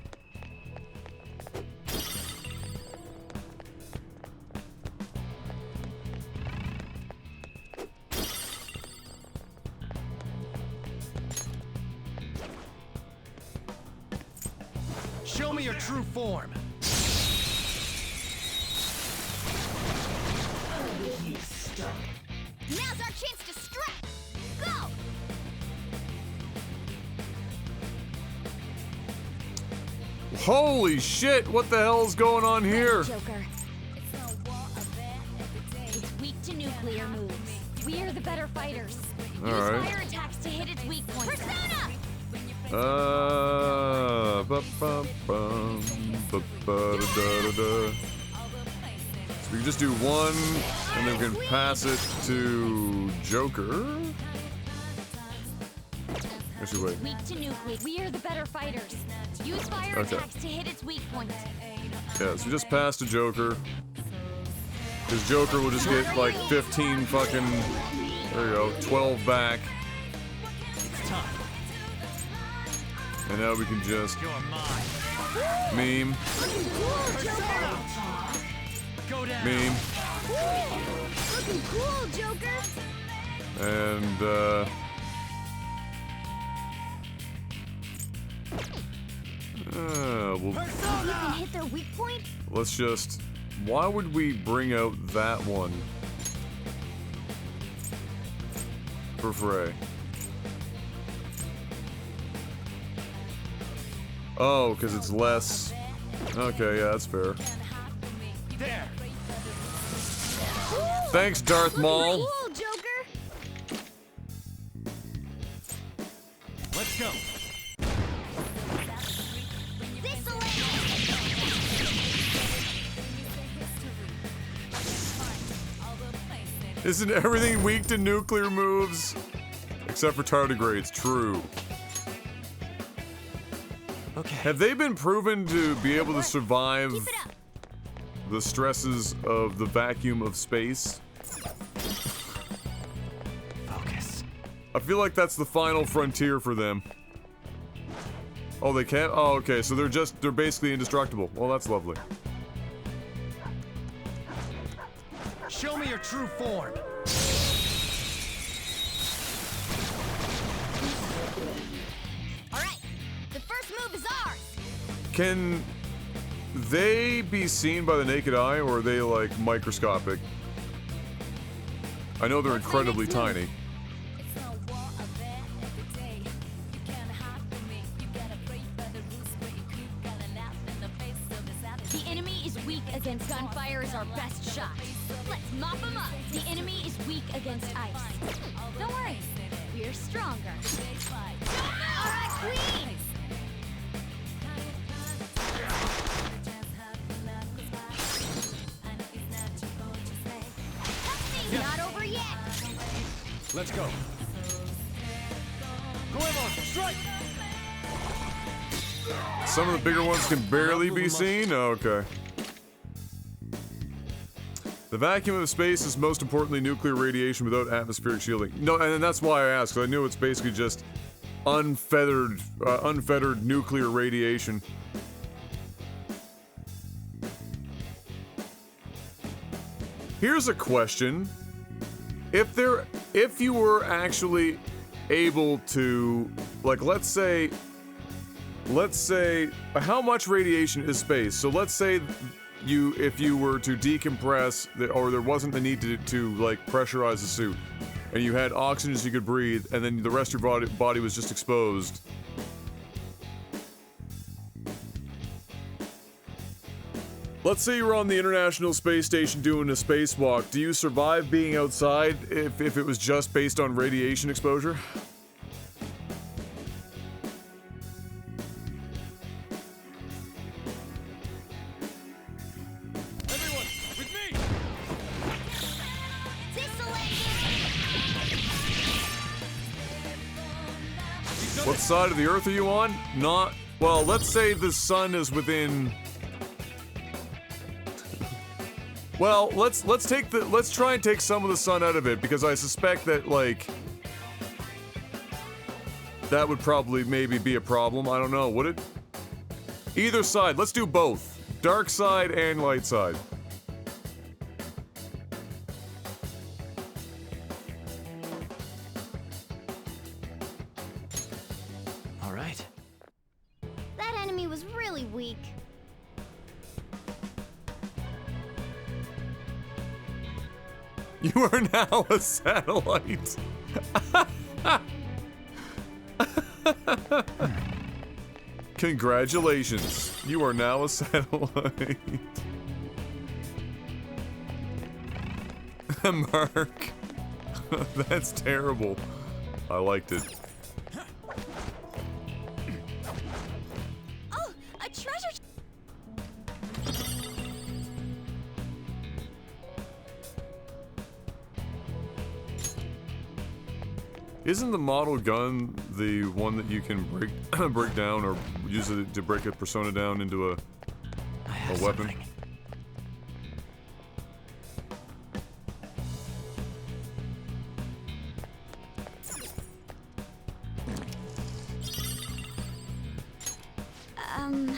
Show me your true form. Now's our chance to strike! Go! holy shit! What the hell's going on here? Joker. It's weak to nuclear moves. We are the better fighters. Use Alright. fire attacks to hit its weak points. Persona! Ba-bum, ba-ba-da-da-da-da. So we can just do one, and then we can pass it to Joker. Actually, wait. Weak to nuclear. We are the better fighters. Use fire Okay. attacks to hit its weak points. Yeah, so we just pass to Joker. Because Joker will just get like 15 fucking, there you go, 12 back. It's time. And now we can just You're mine. meme, Go down. meme, Looking cool, Joker. and Well, You can hit their weak point? let's just... Why would we bring out that one? For Frey. Oh, because it's less... Okay, yeah, that's fair. There. Thanks, Darth Maul. Cool, Joker! Let's go. This'll Isn't everything weak to nuclear moves? Except for tardigrades, true. Okay. Have they been proven to be able to survive Keep it up! the stresses of the vacuum of space? Focus. I feel like that's the final frontier for them. Oh, they can't? Oh, okay, so they're basically indestructible. Well, that's lovely. Show me your true form. Alright, the first move is ours! Can they be seen by the naked eye, or are they, like, microscopic? I know they're What's my incredibly next move? tiny. The enemy is weak against gunfire is our best shot. Let's mop him up. The enemy is weak against ice. Don't worry, we're stronger. Alright, Queen! Not over yet! Let's go. Goemon, strike! Some of the bigger ones can barely be seen? Oh, okay. The vacuum of space is most importantly nuclear radiation without atmospheric shielding. No, and that's why I asked, 'cause I knew it's basically just unfettered nuclear radiation. Here's a question. If you were actually able to, like, let's say, how much radiation is space? So let's say if you were to decompress, or there wasn't the need to like pressurize the suit, and you had oxygen so you could breathe, and then the rest of your body was just exposed. Let's say you're on the International Space Station doing a spacewalk. Do you survive being outside if it was just based on radiation exposure? Everyone, with me! What side of the Earth are you on? Not... Well, let's say the sun is within... Well, let's try and take some of the sun out of it, because I suspect that, like... That would probably maybe be a problem. I don't know, would it? Either side, let's do both. Dark side and light side. All right. That enemy was really weak. You are now a satellite. Congratulations. You are now a satellite. Mark. That's terrible. I liked it. Oh, a treasure! Isn't the model gun the one that you can break down, or use it to break a persona down into I have a weapon? something.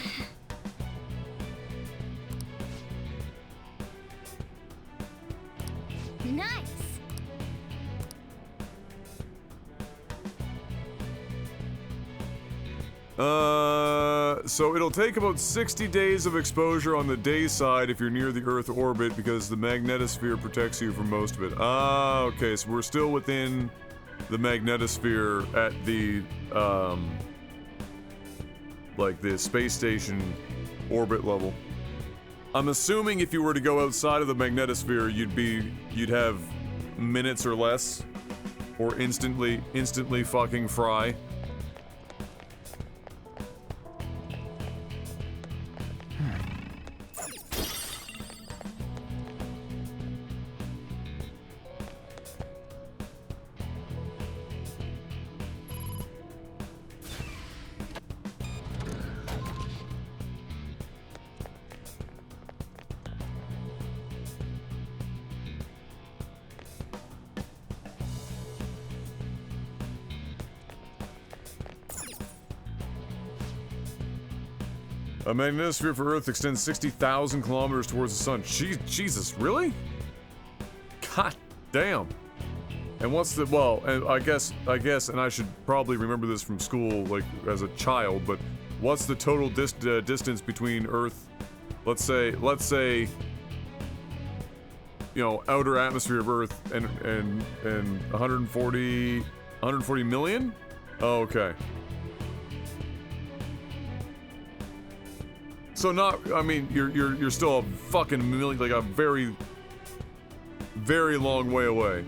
Nice! So it'll take about 60 days of exposure on the day side if you're near the Earth orbit because the magnetosphere protects you from most of it. Ah, okay, so we're still within the magnetosphere at the, like the space station orbit level. I'm assuming if you were to go outside of the magnetosphere, you'd have minutes or less, or instantly fucking fry. A magnetosphere for Earth extends 60,000 kilometers towards the sun. Jesus, really? God damn. And what's the, well, and I guess, and I should probably remember this from school, like, as a child, but what's the total distance between Earth, let's say, you know, outer atmosphere of Earth and 140 million? Oh, okay. So not, I mean, you're still a fucking million, like a very, very long way away.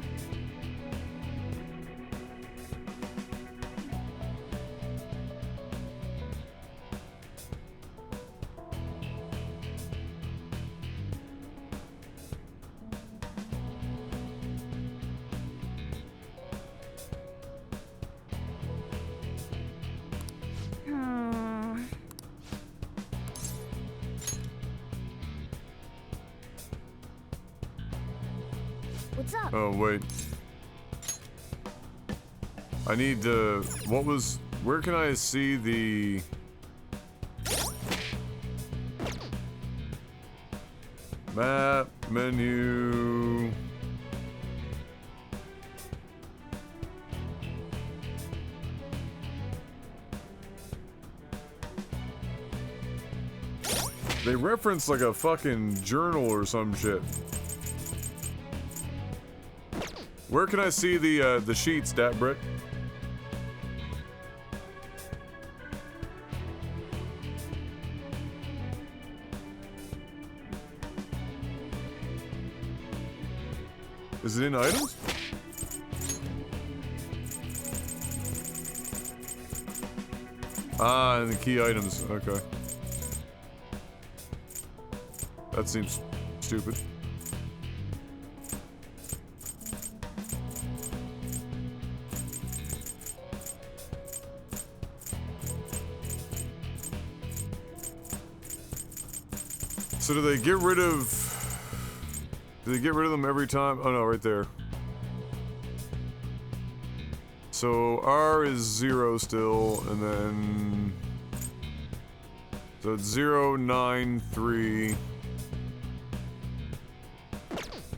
What's up? Oh, wait. I need to... What was... Where can I see the... Map, menu... They reference like a fucking journal or some shit. Where can I see the sheets, Datbrick? Is it in items? Ah, in the key items. Okay. That seems stupid. So do they get rid of... Do they get rid of them every time? Oh no, right there. So R is 0 still, and then... So it's 0, 9, 3...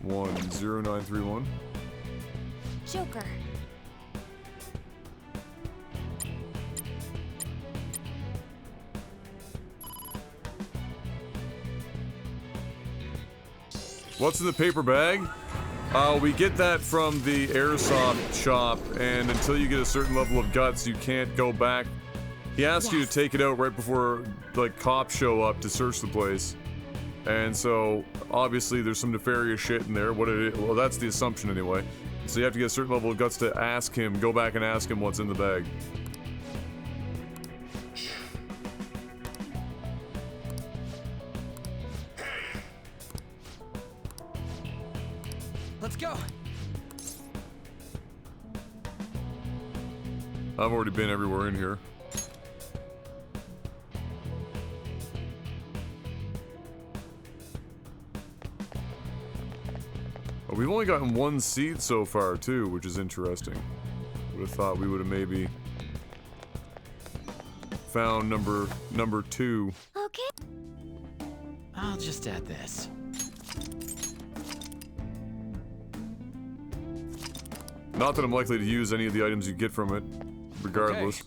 1. 0, 9, 3, 1. Joker. What's in the paper bag? We get that from the airsoft shop, and until you get a certain level of guts, you can't go back. He asks you to take it out right before, like, cops show up to search the place. And so, obviously, there's some nefarious shit in there. Well, that's the assumption anyway. So you have to get a certain level of guts to ask him, go back and ask him what's in the bag. Let's go. I've already been everywhere in here. Oh, we've only gotten one seed so far, too, which is interesting. Would have thought we would have maybe found number 2. Okay. I'll just add this. Not that I'm likely to use any of the items you get from it, regardless.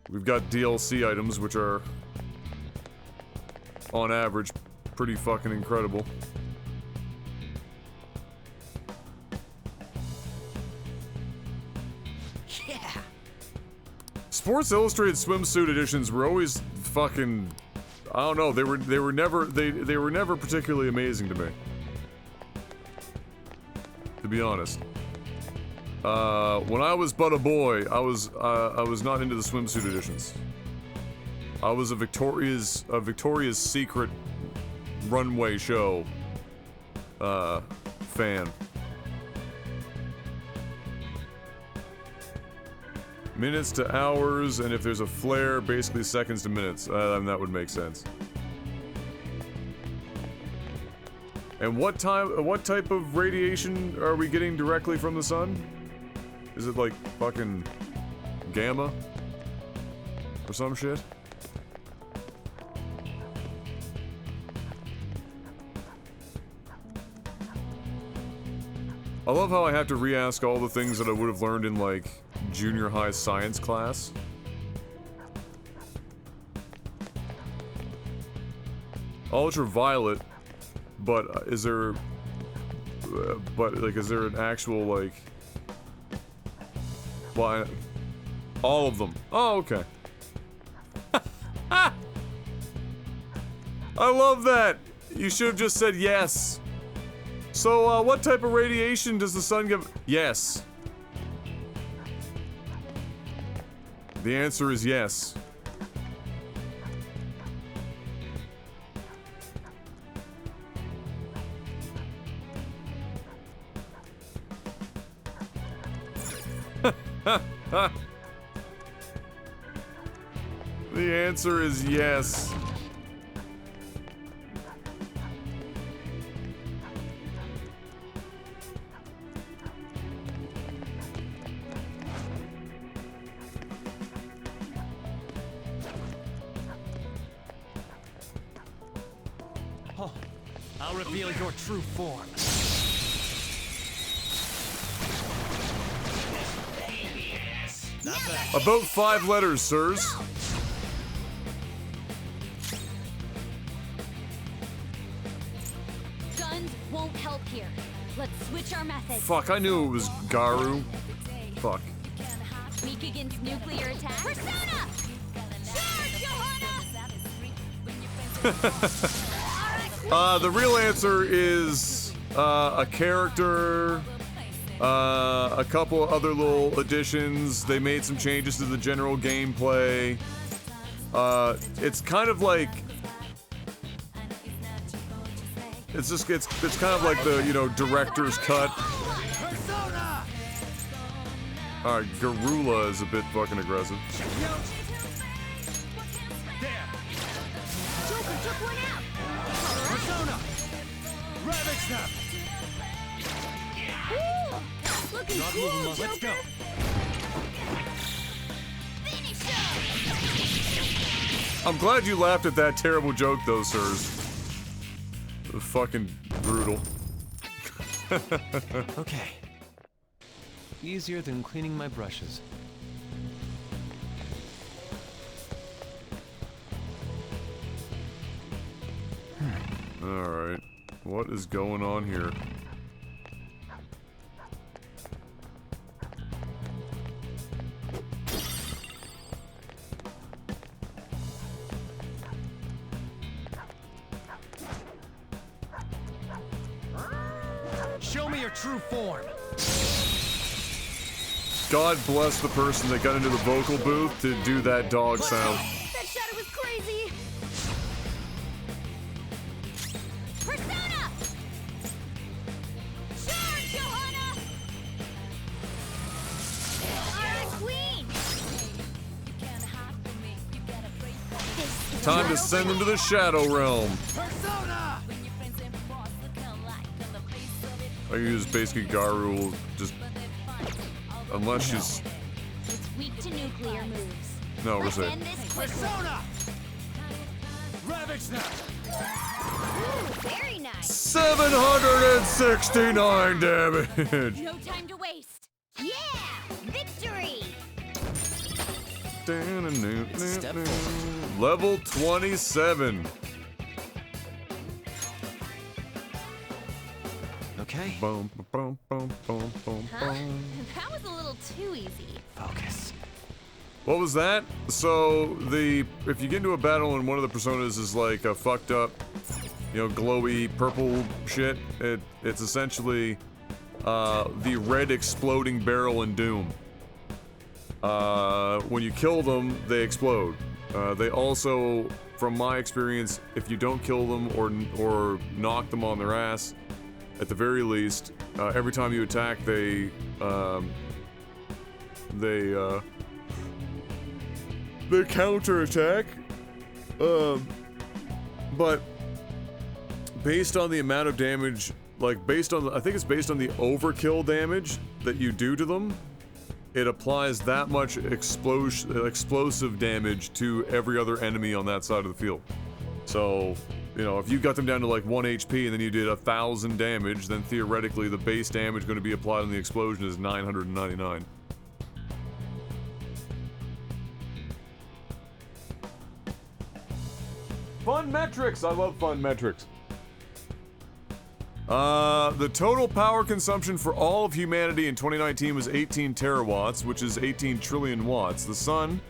We've got DLC items, which are, on average, pretty fucking incredible. Yeah. Sports Illustrated swimsuit editions were always fucking, I don't know, they were never particularly amazing to me. To be honest. When I was but a boy, I was not into the swimsuit editions. I was a Victoria's Secret runway show fan. Minutes to hours, and if there's a flare, basically seconds to minutes. That would make sense. And what type of radiation are we getting directly from the sun? Is it like fucking gamma? Or some shit? I love how I have to re-ask all the things that I would have learned in, like, junior high science class. Ultraviolet, but is there... is there an actual, like... Well, all of them. Oh, okay. I love that! You should have just said yes. So, what type of radiation does the sun give? Yes. The answer is yes. The answer is yes. Oh, I'll reveal your true form. Not bad. About 5 letters, sirs. Guns won't help here. Let's switch our methods. Fuck, I knew it was Garu. Fuck. Weak against nuclear attack. Persona! Charge, Johanna! The real answer is a character, a couple of other little additions. They made some changes to the general gameplay. It's kind of like it's kind of like the, you know, director's cut. Alright, Garula is a bit fucking aggressive. Joker took one out. Persona! Ravage Snap! Woo! Looking Not cool, moving much. Joker. Let's go! Finish him! I'm glad you laughed at that terrible joke, though, sirs. Fucking brutal. Okay. Easier than cleaning my brushes. Alright. What is going on here? Show me your true form. God bless the person that got into the vocal booth to do that dog sound. That shadow was crazy. Persona! Charge, Johanna! Alright, Queen! Time to send them to the Shadow Realm. Persona! I use basically Garu, just unless she's It's weak to nuclear moves. no, Let's we're end safe. this quickly. Persona! Ravage Snap! Ooh, very nice. 769 damage. No time to waste. Yeah! Victory! Step forward. Level 27. Okay. Boom, boom, boom, boom, boom, Huh? boom. That was a little too easy. Focus. What was that? So if you get into a battle and one of the personas is like a fucked up, glowy purple shit, it's essentially the red exploding barrel in Doom. When you kill them, they explode. They also, from my experience, if you don't kill them or knock them on their ass, at the very least, every time you attack, they counterattack. But based on the amount of damage, I think it's based on the overkill damage that you do to them, it applies that much explosive damage to every other enemy on that side of the field. So, if you got them down to like 1 HP and then you did 1,000 damage, then theoretically the base damage going to be applied on the explosion is 999. Fun metrics! I love fun metrics. The total power consumption for all of humanity in 2019 was 18 terawatts, which is 18 trillion watts. The sun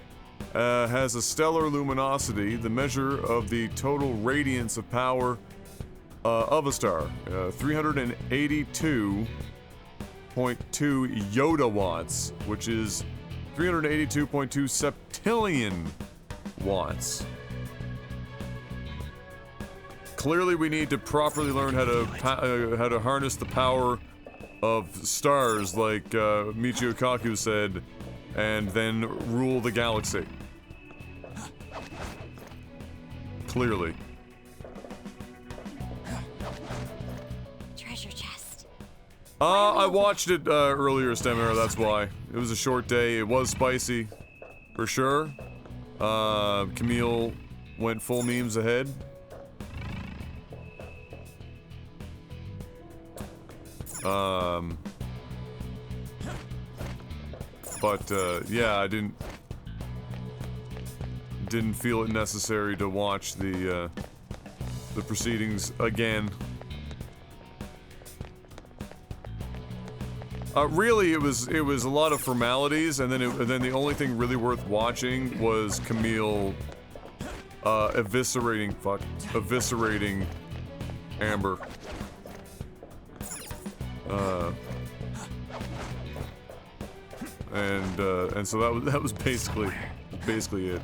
has a stellar luminosity, the measure of the total radiance of power of a star, 382.2 yodawatts, which is 382.2 septillion watts. Clearly, we need to properly learn how to harness the power of stars, like Michio Kaku said, and then rule the galaxy. Clearly. Treasure chest. I watched it earlier, Stemera, that's why. It was a short day. It was spicy, for sure. Camille went full memes ahead. Yeah, I didn't feel it necessary to watch the proceedings again. Really, it was a lot of formalities, and then the only thing really worth watching was Camille eviscerating Amber. And so that was basically it.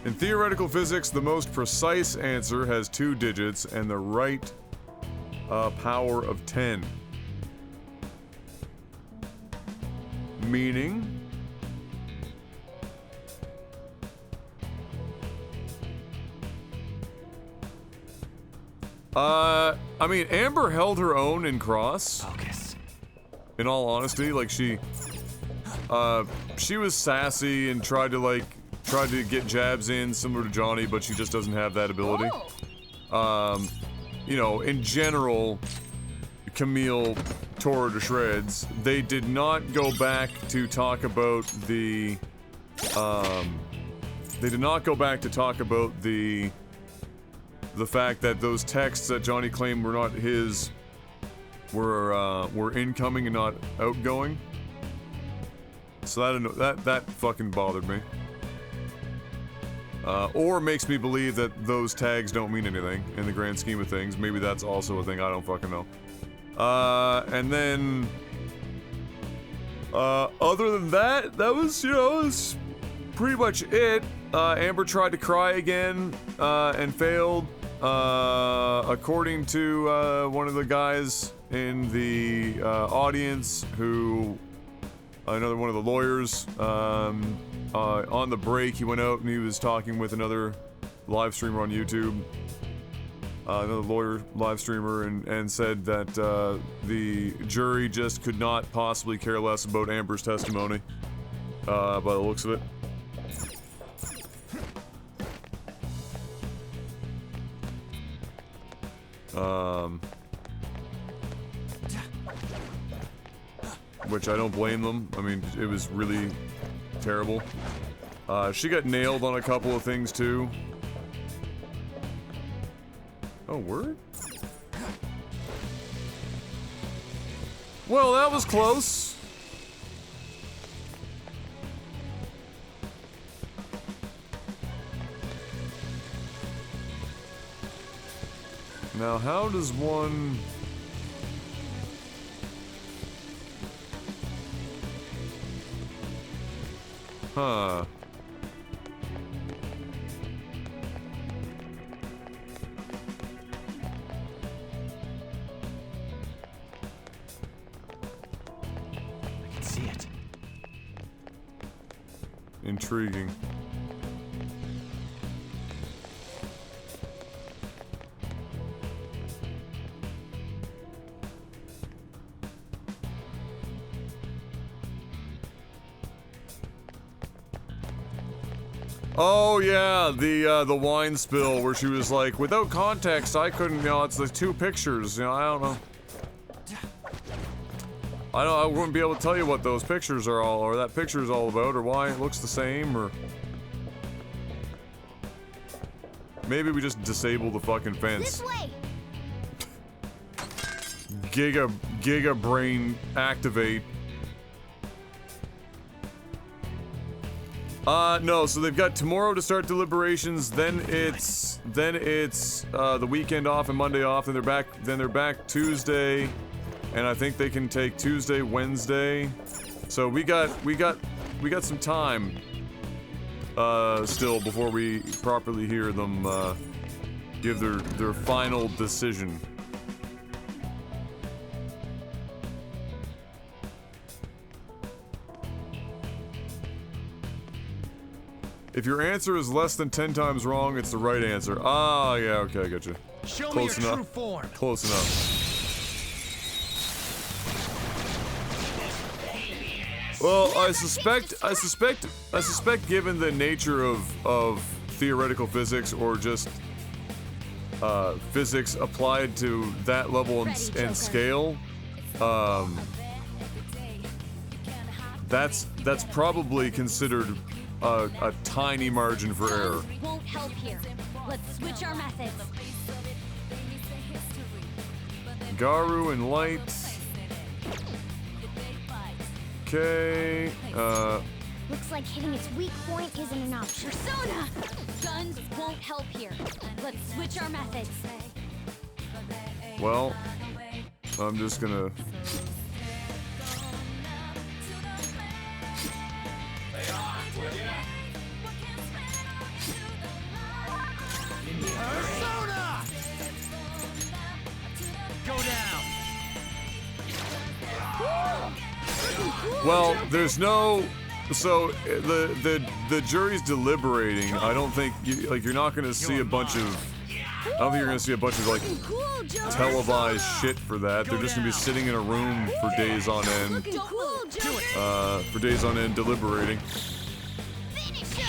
In theoretical physics, the most precise answer has 2 digits and the right power of 10. Meaning? I mean, Amber held her own in Cross. Focus. In all honesty, like she was sassy and tried to get jabs in similar to Johnny, but she just doesn't have that ability. In general, Camille tore her to shreds. They did not go back to talk about the fact that those texts that Johnny claimed were not his were incoming and not outgoing. So that fucking bothered me. Or makes me believe that those tags don't mean anything in the grand scheme of things. Maybe that's also a thing, I don't fucking know. And then other than that, that was, was pretty much it. Amber tried to cry again and failed. According to one of the guys in the audience, another one of the lawyers, on the break, he went out and he was talking with another live streamer on YouTube. another lawyer live streamer, and said that the jury just could not possibly care less about Amber's testimony, by the looks of it. Which I don't blame them. I mean, it was really terrible. She got nailed on a couple of things too. Oh, word? Well, that was close. Now, how does one... Huh. I can see it. Intriguing. Oh yeah, the wine spill where she was like, without context, I couldn't. You know, it's the two pictures. You know, I don't know. I wouldn't be able to tell you what those pictures are all, or that picture is all about, or why it looks the same, or maybe we just disable the fucking fence. This way. Giga brain activate. No, so they've got tomorrow to start deliberations, then it's the weekend off and Monday off, and they're back Tuesday, and I think they can take Tuesday, Wednesday. So we got some time still before we properly hear them give their final decision. If your answer is less than 10 times wrong, it's the right answer. Ah, yeah, okay, I get you. Show Close me your enough. true form. Close enough. Well, I suspect, given the nature of theoretical physics, or just physics applied to that level and scale, that's probably considered a tiny margin for error. Won't help here. Let's switch our methods. Garu and Light. Okay. Looks like hitting its weak point isn't an option. Persona! Guns won't help here. Let's switch our methods. Well, I'm just gonna. Persona! Go down. Well, there's no. So the jury's deliberating. I don't think you're not gonna see a bunch of. I don't think you're gonna see a bunch of like Cool, Joker. televised shit for that. They're just gonna be sitting in a room for days on end. Looking cool, Joker. For days on end deliberating. Finish him.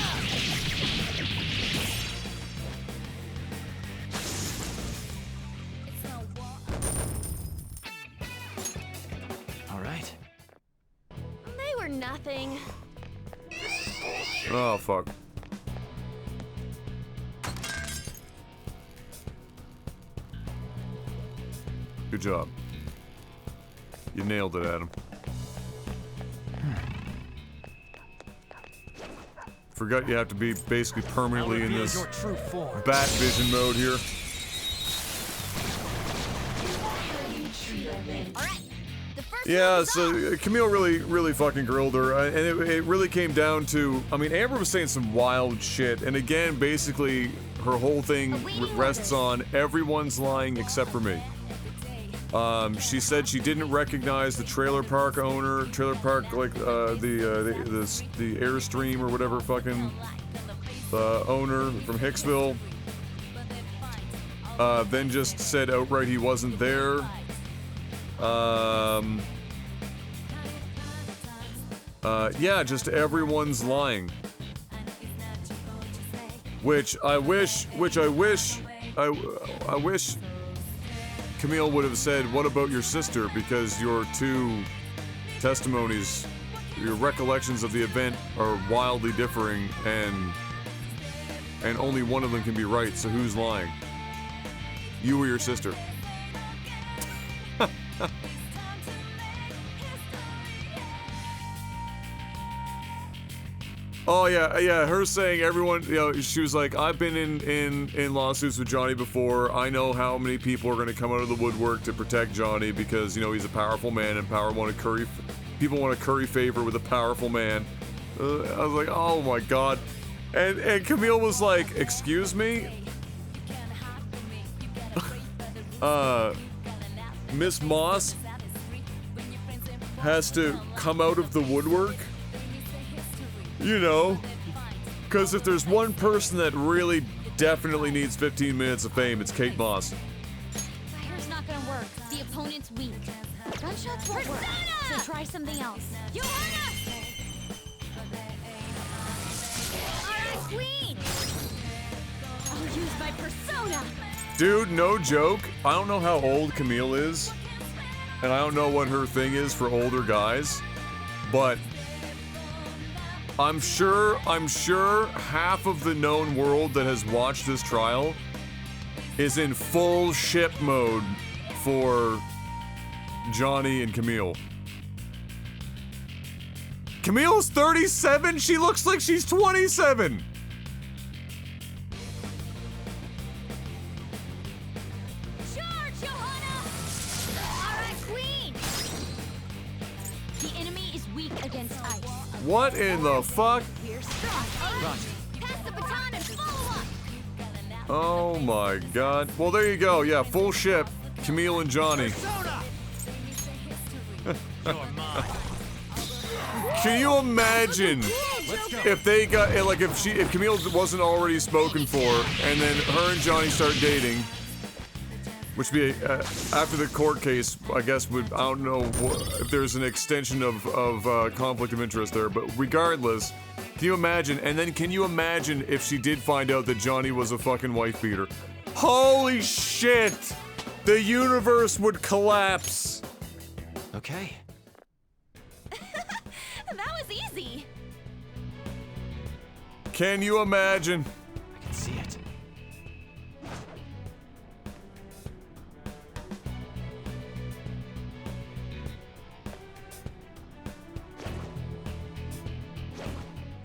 All right. They were nothing. Oh fuck. Good job. You nailed it, Adam. Forgot you have to be basically permanently in Reveal this your true form. bat vision mode here. All right. The first Yeah, one is so Camille really fucking grilled her, and it really came down to, I mean, Amber was saying some wild shit, and again, basically, her whole thing rests on everyone's lying except for me. She said she didn't recognize the trailer park owner, like the Airstream or whatever fucking owner from Hicksville. then just said outright he wasn't there. Yeah, just everyone's lying. Which I wish Camille would have said, what about your sister? Because your two testimonies, your recollections of the event are wildly differing, and only one of them can be right, so who's lying? You or your sister? Oh yeah, her saying everyone, you know, she was like, I've been in lawsuits with Johnny before. I know how many people are going to come out of the woodwork to protect Johnny because, you know, he's a powerful man and people want to curry favor with a powerful man. I was like, oh my god. And Camille was like, excuse me? Miss Moss has to come out of the woodwork? You know, because if there's one person that really definitely needs 15 minutes of fame, it's Kate Moss. Fire's not gonna work. The opponent's weak. Gunshots won't work, so try something else. Johanna! Alright, Queen! I'll use my persona! Dude, no joke. I don't know how old Camille is, and I don't know what her thing is for older guys, but I'm sure half of the known world that has watched this trial is in full ship mode for Johnny and Camille. Camille's 37? She looks like she's 27! Charge, Johanna! Alright, Queen! The enemy is weak against ice. What in the fuck? We're strong. Pass the baton and follow up. Oh my god. Well, there you go. Yeah, full ship. Camille and Johnny. Soda! You're mine. Can you imagine Let's go. if they got like if Camille wasn't already spoken for, and then her and Johnny start dating, which would be after the court case, I guess I don't know if there's an extension of conflict of interest there, but regardless, can you imagine? And then can you imagine if she did find out that Johnny was a fucking wife beater? Holy shit! The universe would collapse. Okay. That was easy. Can you imagine? I can see it.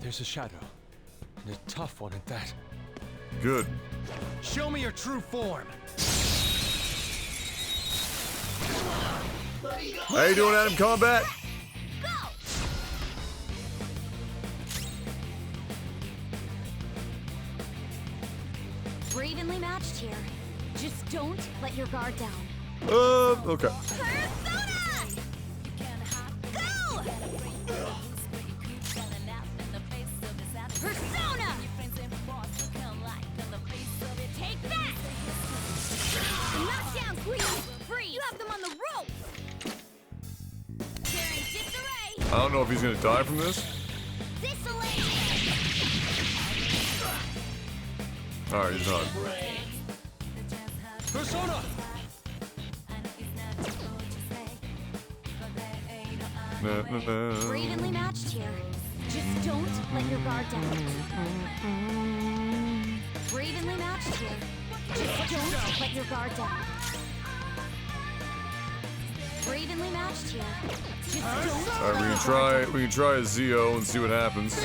There's a shadow. And a tough one at that. Good. Show me your true form. How you doing, Adam Combat? Go! We're evenly matched here. Just don't let your guard down. Okay. Persona! Go! Persona! Take that! Knockdown, Queen! Free! You have them on the rope! Carrying disarray! I don't know if he's gonna die from this. Disarray! Alright, he's not. Persona! We're evenly matched here. Just don't let your guard down. We're evenly matched here. Just don't let your guard down. We're evenly matched here. Just don't. Alright, we can try a Zio and see what happens.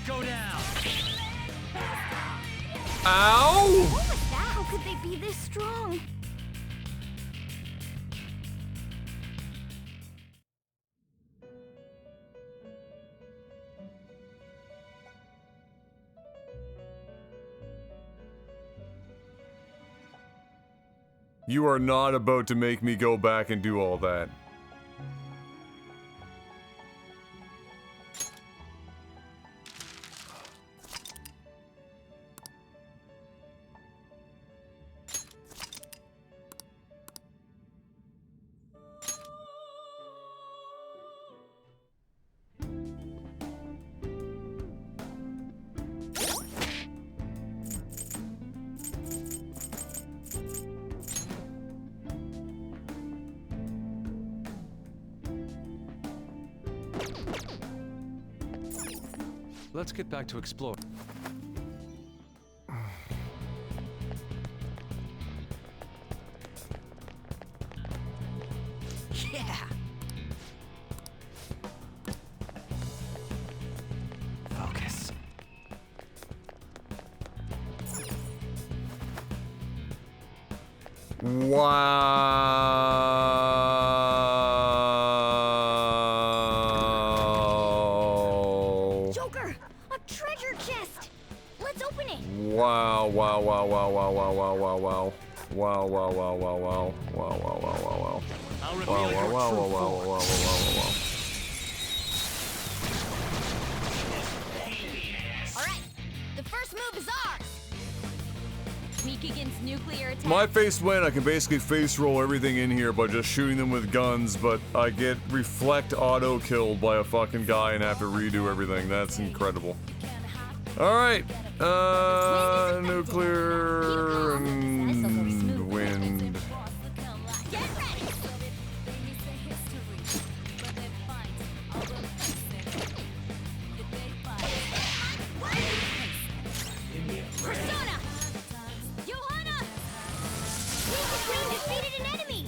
Go down! Ow! What was that? How could they be this strong? You are not about to make me go back and do all that. Let's get back to exploring. Yeah. Focus. Wow. Joker, a treasure chest. Let's open it. Wow, wow, wow, wow, wow, wow, wow, wow, wow. Wow, wow, wow, wow, wow. Wow, wow, wow, wow, wow. I'll Wow, reveal wow, your wow, true wow, wow, form. wow, wow, wow, wow. All right, the first move is ours. Weak against nuclear attack. My face win, I can basically face roll everything in here by just shooting them with guns, but I get reflect auto killed by a fucking guy and have to redo everything. That's incredible. Alright, nuclear and wind. Get ready. Persona! Johanna! The Queen defeated an enemy!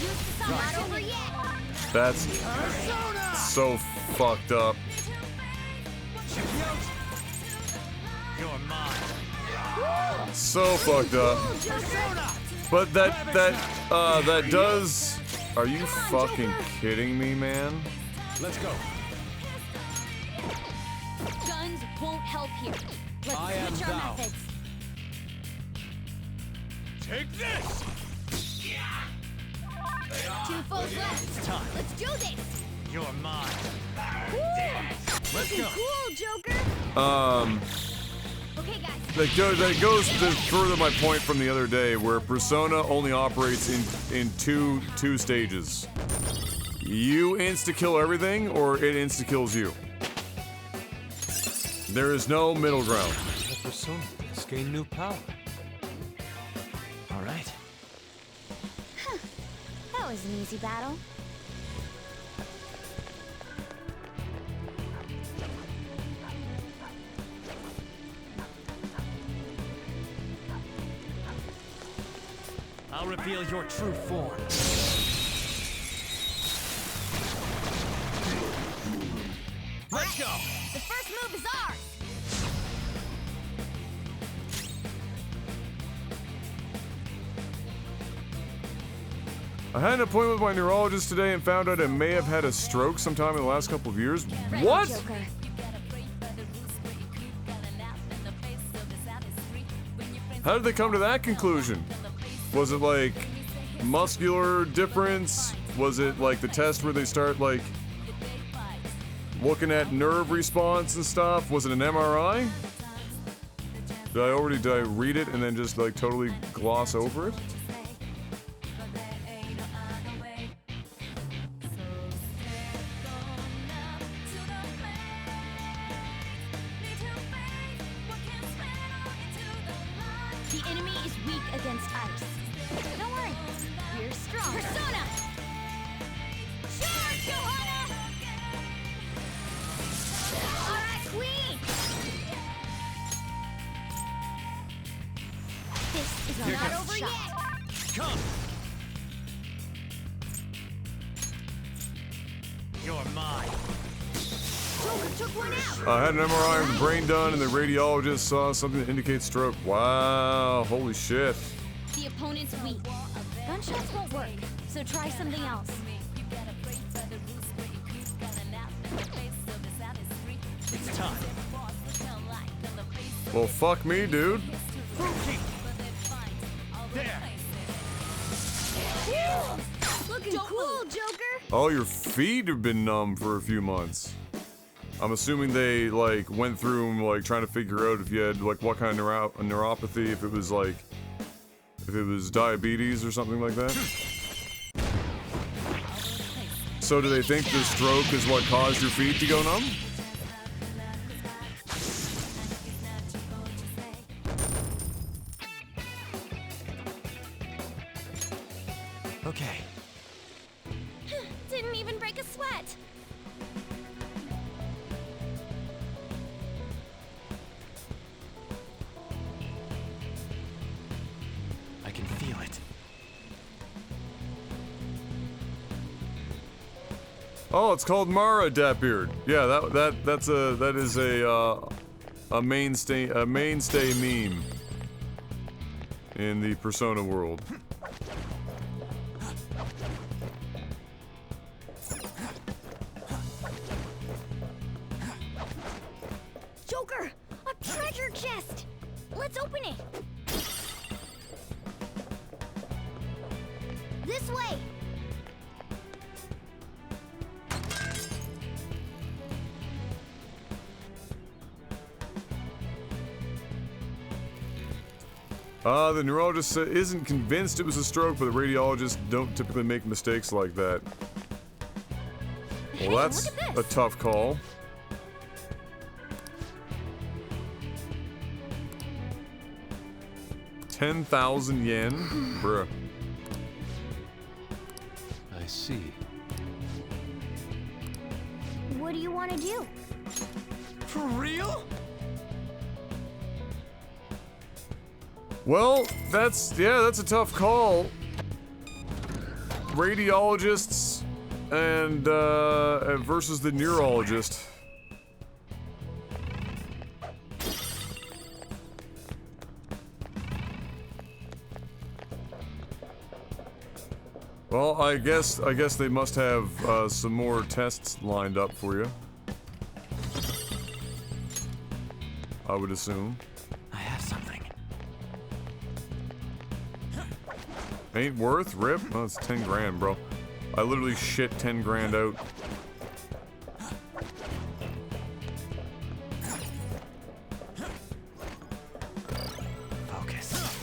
Use the song. Not over yet! That's so fucked up. You're mine. So fucked up. But that does. Are you fucking kidding me, man? Let's go. Guns won't help here. Let's I am switch our thou. methods. Take this! Two foes left. Time. Let's do this. You're mine. Let's go. Cool, Joker. Okay, guys. That goes to further my point from the other day, where Persona only operates in two stages. You insta kill everything, or it insta kills you. There is no middle ground. The persona has gained new power. All right. That was an easy battle. I'll reveal your true form. Let's go. The first move is ours. I had an appointment with my neurologist today and found out I may have had a stroke sometime in the last couple of years. Ready, What? Joker. How did they come to that conclusion? Was it like muscular difference? Was it like the test where they start like looking at nerve response and stuff? Was it an MRI? Did I read it and then just like totally gloss over it? The enemy is weak against ice. Don't worry, we're strong. Persona! Charge, Johanna! Alright, Queen! This is Here not goes. over yet! Come. You're mine. Joker took one out! I had an MRI of the brain done and the radiologist saw something that indicates stroke. Wow, holy shit. The opponent's weak. Gunshots won't work, so try something else. It's time. Well, fuck me, dude. Fuki. There. Looking cool, Joker! Oh, your feet have been numb for a few months. I'm assuming they like went through and like trying to figure out if you had like what kind of neuropathy, if it was like if it was diabetes or something like that. So do they think the stroke is what caused your feet to go numb? Okay. Didn't even break a sweat. I can feel it. Oh, it's called Mara Datbeard. Yeah, that is a mainstay meme in the Persona world. Joker, a treasure chest. Let's open it. This way. The neurologist isn't convinced it was a stroke, but the radiologists don't typically make mistakes like that. Well, Hey, that's look at a this. tough call. $10,000 yen? Bruh. I see. What do you want to do? For real? Well, that's a tough call. Radiologists and versus the neurologist. Well, I guess they must have some more tests lined up for you. I would assume. I have something. Ain't worth rip. Oh, it's 10 grand, bro. I literally shit 10 grand out. Focus.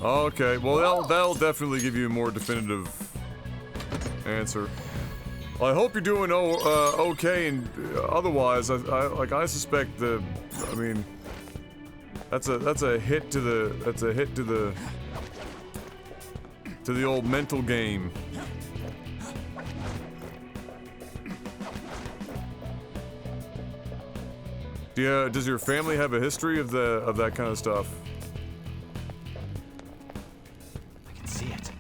Okay, well that'll definitely give you a more definitive answer. I hope you're doing okay, and otherwise, I suspect I mean, that's a hit to the old mental game. Does your family have a history of that kind of stuff? I can see it.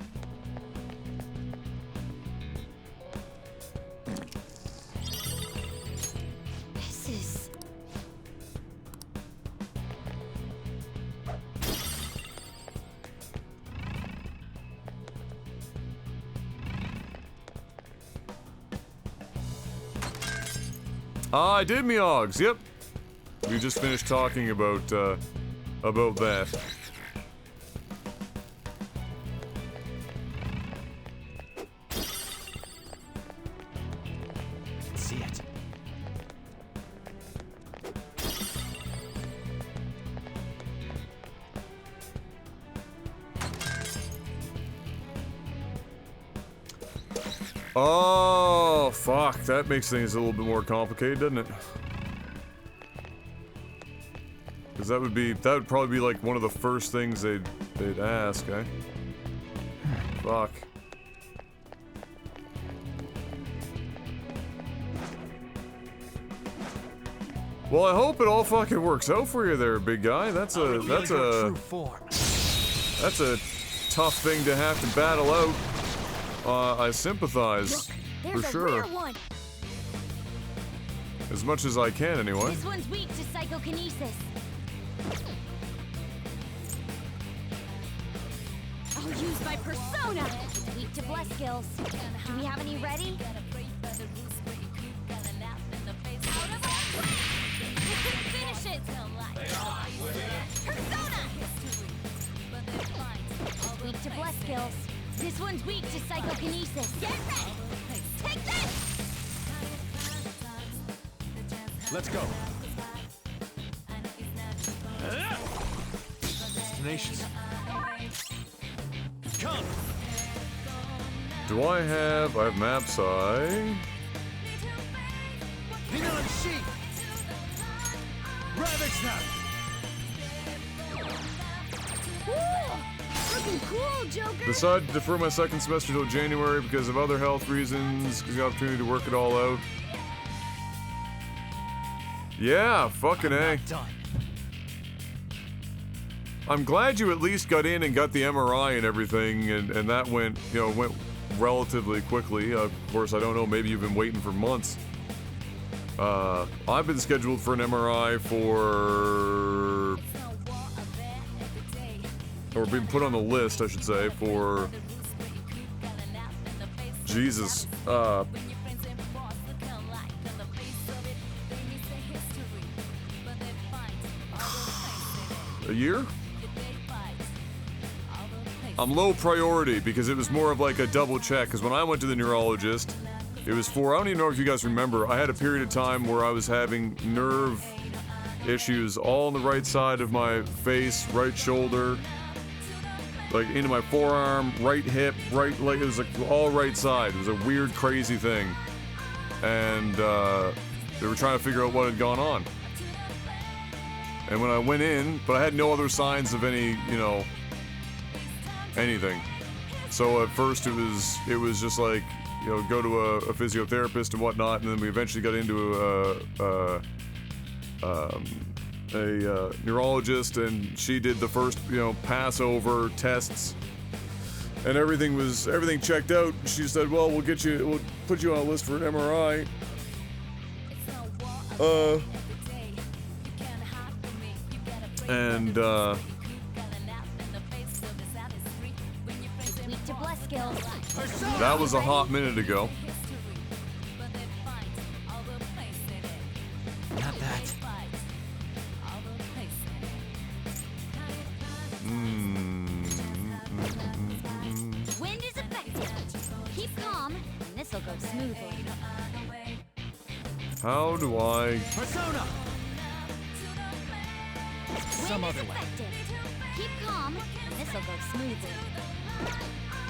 This is... I did, Meogs. Yep. We just finished talking about that. I can see it. Oh, fuck. That makes things a little bit more complicated, doesn't it? Because that would probably be like one of the first things they'd ask, eh? Fuck. Well, I hope it all fucking works out for you there, big guy. That's a True form. tough thing to have to battle out. I sympathize, There's for a sure. rare one. As much as I can, anyway. This one's weak to psychokinesis. I'll use my persona. Weak to bless skills. Do we have any ready? Out of our way! Finish it! Persona! Weak to bless skills. This one's weak to psychokinesis. Get ready! Take this! Let's go. Tenacious. Come. Do I have Mapsai? Neon sheep. Ravage now. Looking cool, Joker. Decided to defer my second semester till January because of other health reasons, because the opportunity to work it all out. Yeah, fucking A. Done. I'm glad you at least got in and got the MRI and everything, and that went, you know, went relatively quickly. Of course, I don't know, maybe you've been waiting for months. I've been scheduled for an MRI or been put on the list, I should say, for Jesus, a year? I'm low priority because it was more of like a double check, because when I went to the neurologist, it was for, I don't even know if you guys remember, I had a period of time where I was having nerve issues all on the right side of my face, right shoulder, like into my forearm, right hip, right leg. It was like all right side. It was a weird, crazy thing. And they were trying to figure out what had gone on. And when I went in, but I had no other signs of any, you know, anything. So at first it was just like, you know, go to a physiotherapist and whatnot, and then we eventually got into a neurologist, and she did the first, you know, Passover tests, and everything checked out. She said, well, we'll put you on a list for an MRI. Weak to bless skills. That was a hot minute ago. Not that. Wind is effective. Keep calm, and this'll go smoothly. How do I... Persona! Some Wind is other way. effective. Keep calm, and this'll go smoothly.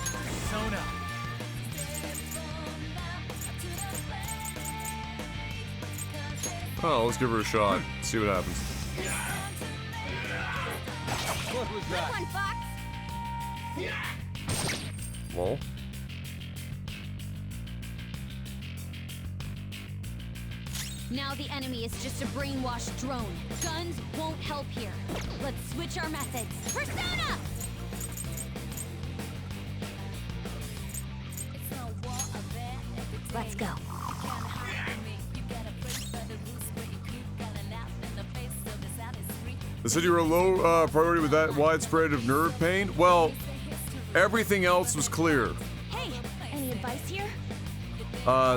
Persona! Oh, let's give her a shot. See what happens. What was Good that? one, Fox. Well, Now the enemy is just a brainwashed drone. Guns won't help here. Let's switch our methods. Persona! Let's go. they said you were a low priority with that widespread of nerve pain. Well, everything else was clear. Hey, any advice here?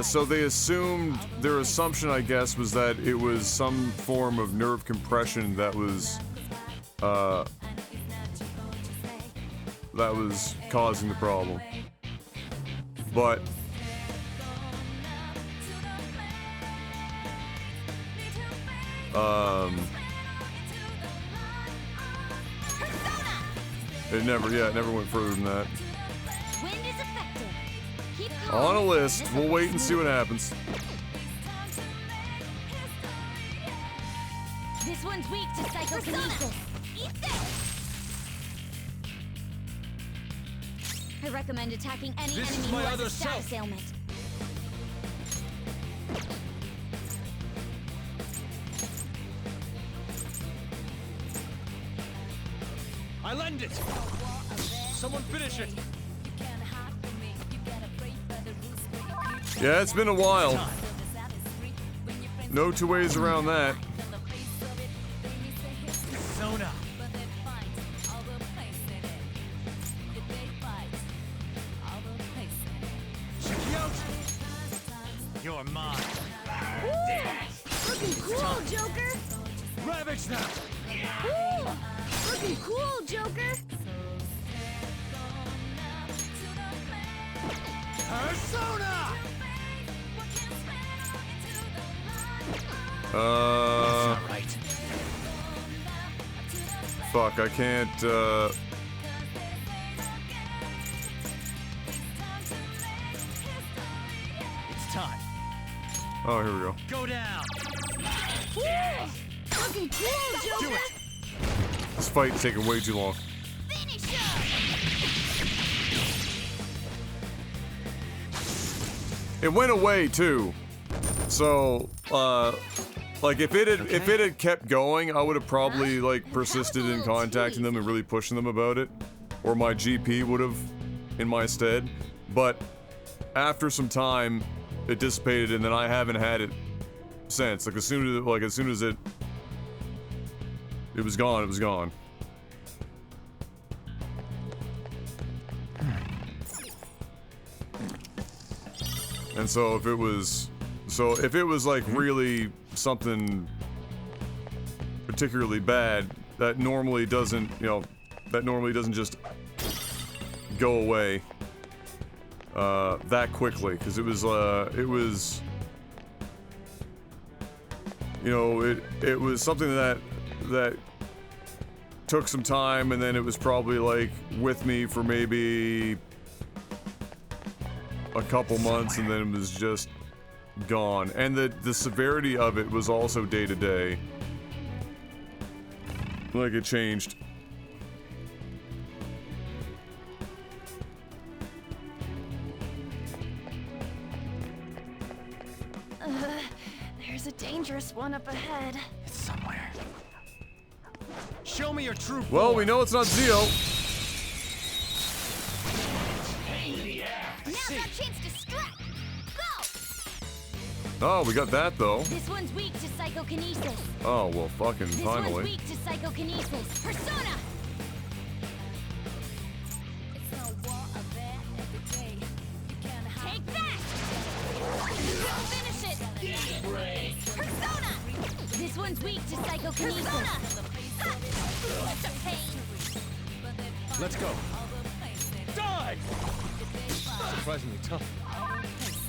So they assumed, their assumption, I guess, was that it was some form of nerve compression that was causing the problem. But it never went further than that. Wind is effective. Keep calm. On a list. This'll We'll go wait and see what smoothly. happens. This one's weak to psychokinesis. Eat this! I recommend attacking any This is enemy my who has other a status self. ailment. I lend it! Someone finish it! Yeah, it's been a while. No two ways around that. Persona! Check you out! You're mine. Looking cool, Joker! Ravage now! Woo! Looking cool, Joker! Persona! Right. Fuck, I can't, It's time. oh, here we go. Go down! Looking cool, Joker! Do it! This fight is taking way too long. Finish him! It went away too. So, like if it had kept going, I would have probably like persisted in contacting them and really pushing them about it, or my GP would have in my stead. But after some time, it dissipated, and then I haven't had it since. Like as soon as it was gone, it was gone. And so if it was like really something particularly bad, that normally doesn't just go away that quickly, because it was something that took some time, and then it was probably like with me for maybe a couple months, and then it was just gone. And the severity of it was also day to day. Like it changed. There's a dangerous one up ahead. It's somewhere. Show me your true form. Well, we know it's not Zio. Now's our chance to strike. Go! Oh, we got that though. This one's weak to psychokinesis. Oh, well, fucking This one's finally. weak to psychokinesis. Persona! Take that! We'll finish it! Persona! This one's weak to psychokinesis. Persona! Ha! What's a pain? Let's go. Die! Surprisingly tough.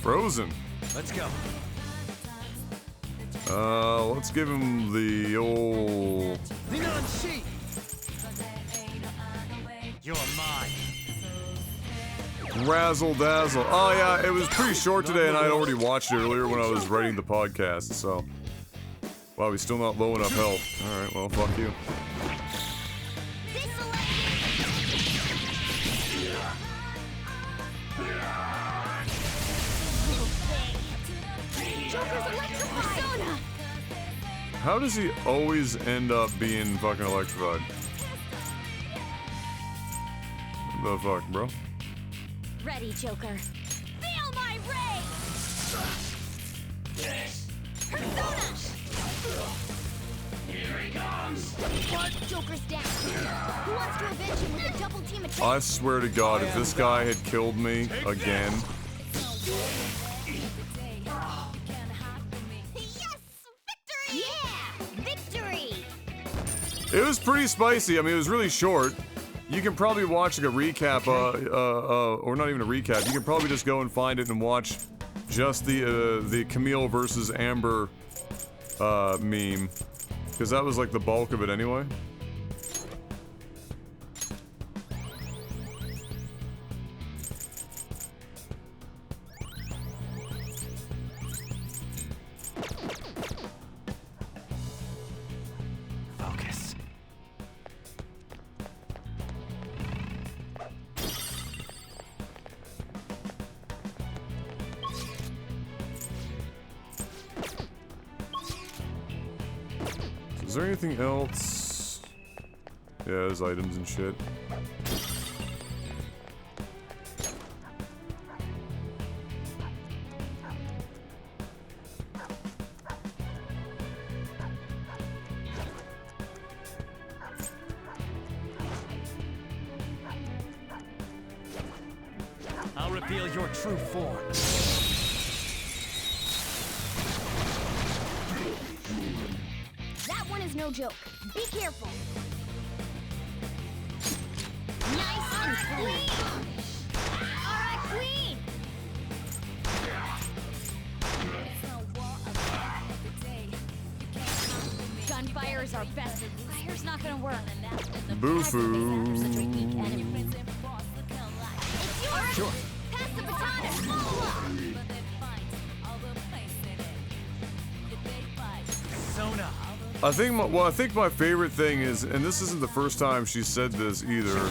Frozen. Let's go. Let's give him the old... Linan Shi! You're mine. Razzle dazzle. Oh yeah, it was pretty short today, and I'd already watched it earlier when I was writing the podcast, so... Wow, he's still not low enough health. Alright, well, fuck you. Joker's electric persona! How does he always end up being fucking electrified? What the fuck, bro? Ready, Joker. Feel my rage! Persona! Here he comes. What? Joker's down. Who wants to avenge him with a double team attack? I swear to God, if this guy had killed me again... Yes! Victory! Yeah! Victory! It was pretty spicy. I mean, it was really short. You can probably watch like a recap, or not even a recap. You can probably just go and find it and watch just the Camille versus Amber meme, because that was like the bulk of it anyway. Focus. Is there anything else? Yeah, there's items and shit. I'll reveal your true form. That one is no joke. Be careful. Nice and clean. All right, Queen. Gunfire is our best. Fire's not gonna work. Boo-foo. It's yours. Sure. Pass the baton and follow up. Persona. I think my favorite thing is, and this isn't the first time she said this either,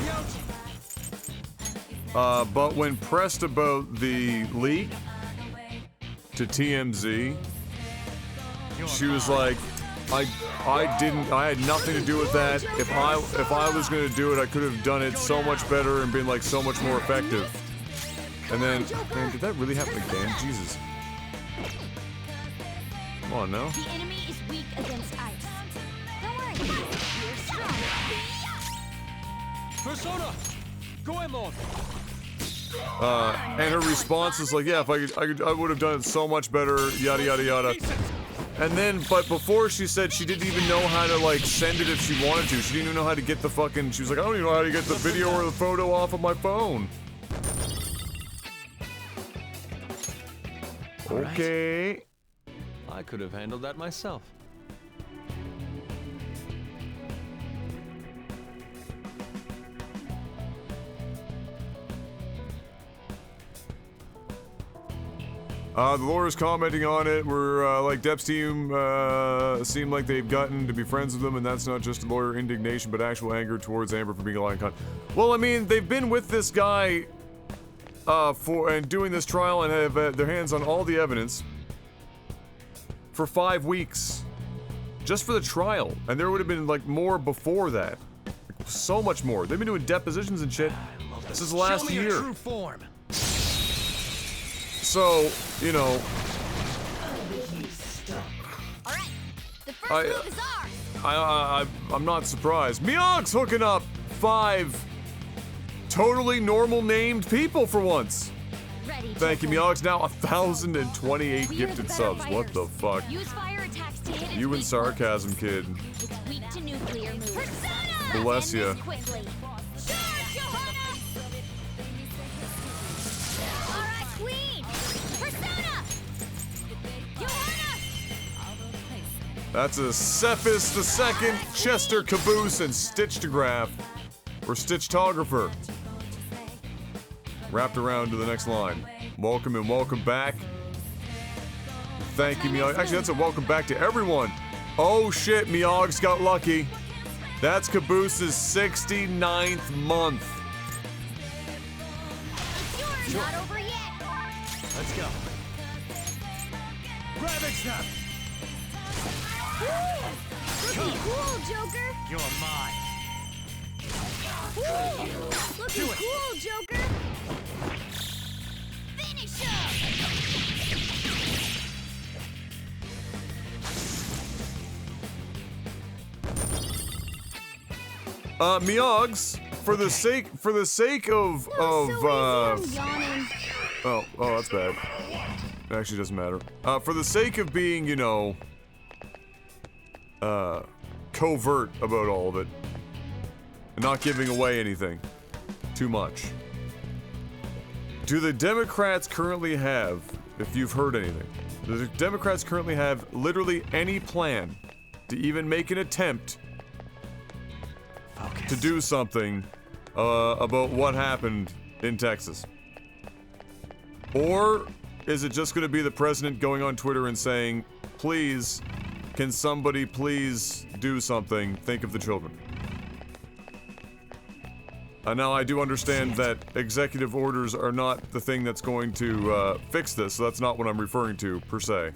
but when pressed about the leak, to TMZ. You're She was mine. like, I had nothing to do with that. If I was gonna do it, I could have done it so much better and been like so much more effective. And then, man, did that really happen again? Jesus. Come on, no. The enemy is weak against ice. Don't worry, we're strong. Persona! Goemon! And her response is like, yeah, if I would have done it so much better, yada yada yada. And then, but before she said she didn't even know how to like send it if she wanted to. She didn't even know how to get the fucking. She was like, I don't even know how to get the video or the photo off of my phone. Okay. I could have handled that myself. The lawyers commenting on it were like Depp's team seemed like they've gotten to be friends with them, and that's not just lawyer indignation, but actual anger towards Amber for being a lying cunt. Well, I mean, they've been with this guy and doing this trial and have their hands on all the evidence for 5 weeks, just for the trial, and there would have been like more before that, like, so much more. They've been doing depositions and shit. This is last Show me your year. true form. So, you know, All right, the first move is ours. I'm not surprised. Miyog's hooking up 5 totally normal named people for once. Ready. Thank you, Joker. Miyog's now 1,028 We are the gifted better subs. What fighters. the fuck? Use fire attacks to hit its You and weak sarcasm, kid. points. It's weak to nuclear moves. Persona! Bless End ya. this quickly. Charge, Johanna! All right, Queen. Persona! Johanna! That's a Cephas II, Chester Caboose, and Stitchtograph. Or Stitchtographer. Wrapped around to the next line. Welcome and welcome back. Thank you, Miyog. Actually, that's a welcome back to everyone. Oh shit, Miyog's got lucky. That's Caboose's 69th month. It's yours. Not over yet. Let's go. Ravage them. Looking cool, Joker. You're mine. Looking cool, Joker. Finish him. Miyog's, for the sake of I'm yawning. oh, that's bad. It actually doesn't matter. For the sake of being, you know, covert about all of it, and not giving away anything too much. Do the Democrats currently have, if you've heard anything, do the Democrats currently have literally any plan to even make an attempt to do something about what happened in Texas? Or is it just going to be the president going on Twitter and saying, please, can somebody please do something, think of the children? Now, I do understand that executive orders are not the thing that's going to fix this, so that's not what I'm referring to, per se.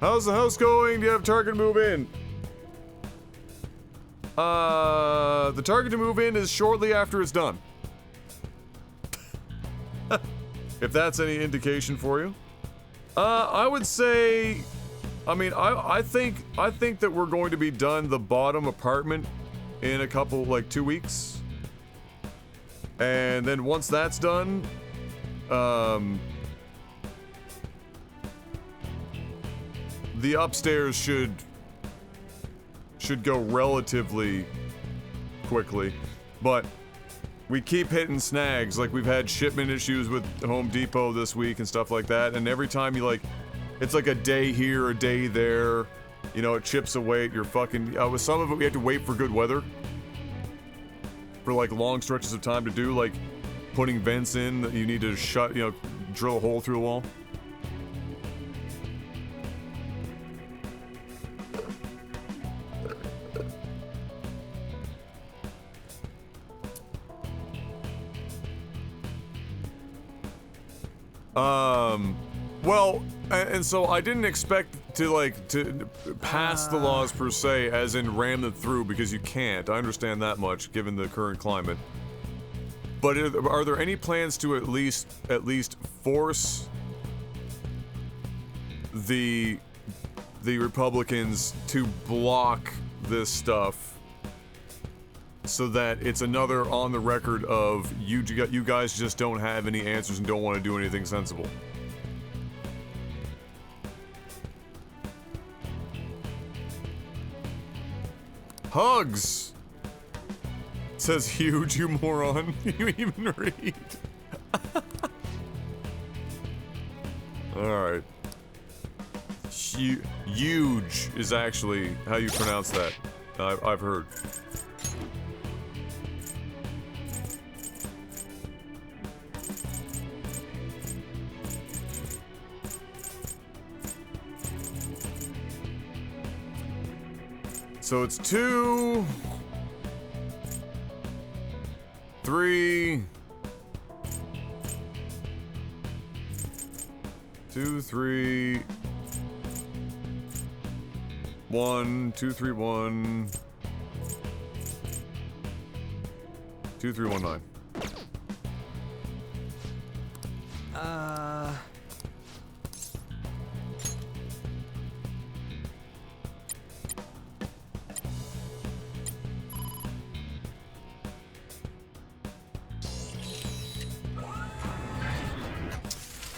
How's the house going? Do you have Target to move in? The target to move in is shortly after it's done. If that's any indication for you. I would say, I mean, I think that we're going to be done the bottom apartment in a couple, like 2 weeks. And then once that's done, the upstairs should go relatively quickly, but we keep hitting snags. Like, we've had shipment issues with Home Depot this week and stuff like that, and every time you, like, it's like a day here, a day there, you know, it chips away at your fucking, with some of it we have to wait for good weather for like long stretches of time to do, like putting vents in that you need to shut, you know, drill a hole through the wall. Well, and so I didn't expect to pass the laws per se, as in ram them through, because you can't. I understand that much, given the current climate. But are there any plans to at least force the Republicans to block this stuff, so that it's another on the record of you guys just don't have any answers and don't want to do anything sensible? Hugs! Says huge, you moron. You even read. Alright. Huge is actually how you pronounce that. I've heard. So it's 2, 3, 2, 3, 1, 2, 3, 1, 2, 3, 1, 9.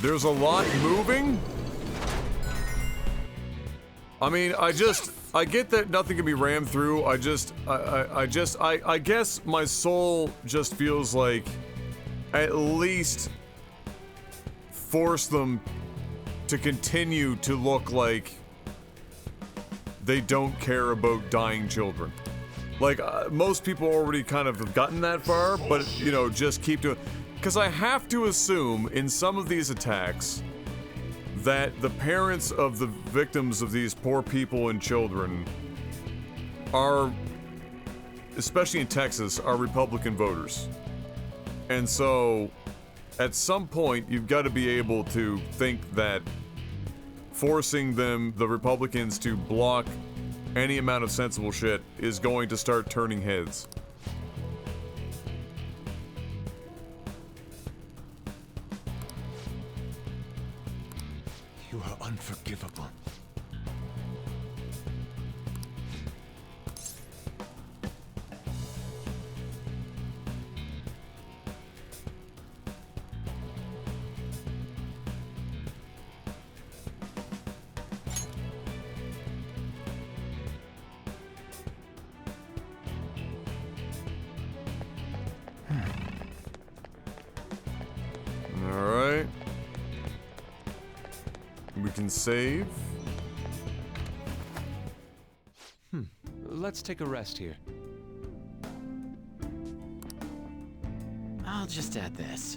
There's a lot moving. I mean, I get that nothing can be rammed through. I guess my soul just feels like at least force them to continue to look like they don't care about dying children. Like, most people already kind of have gotten that far, but, you know, just keep doing. Because I have to assume in some of these attacks that the parents of the victims of these poor people and children are, especially in Texas, are Republican voters. And so, at some point, you've got to be able to think that forcing the Republicans, to block any amount of sensible shit is going to start turning heads. You are unforgivable. Alright. We can save. Let's take a rest here. I'll just add this.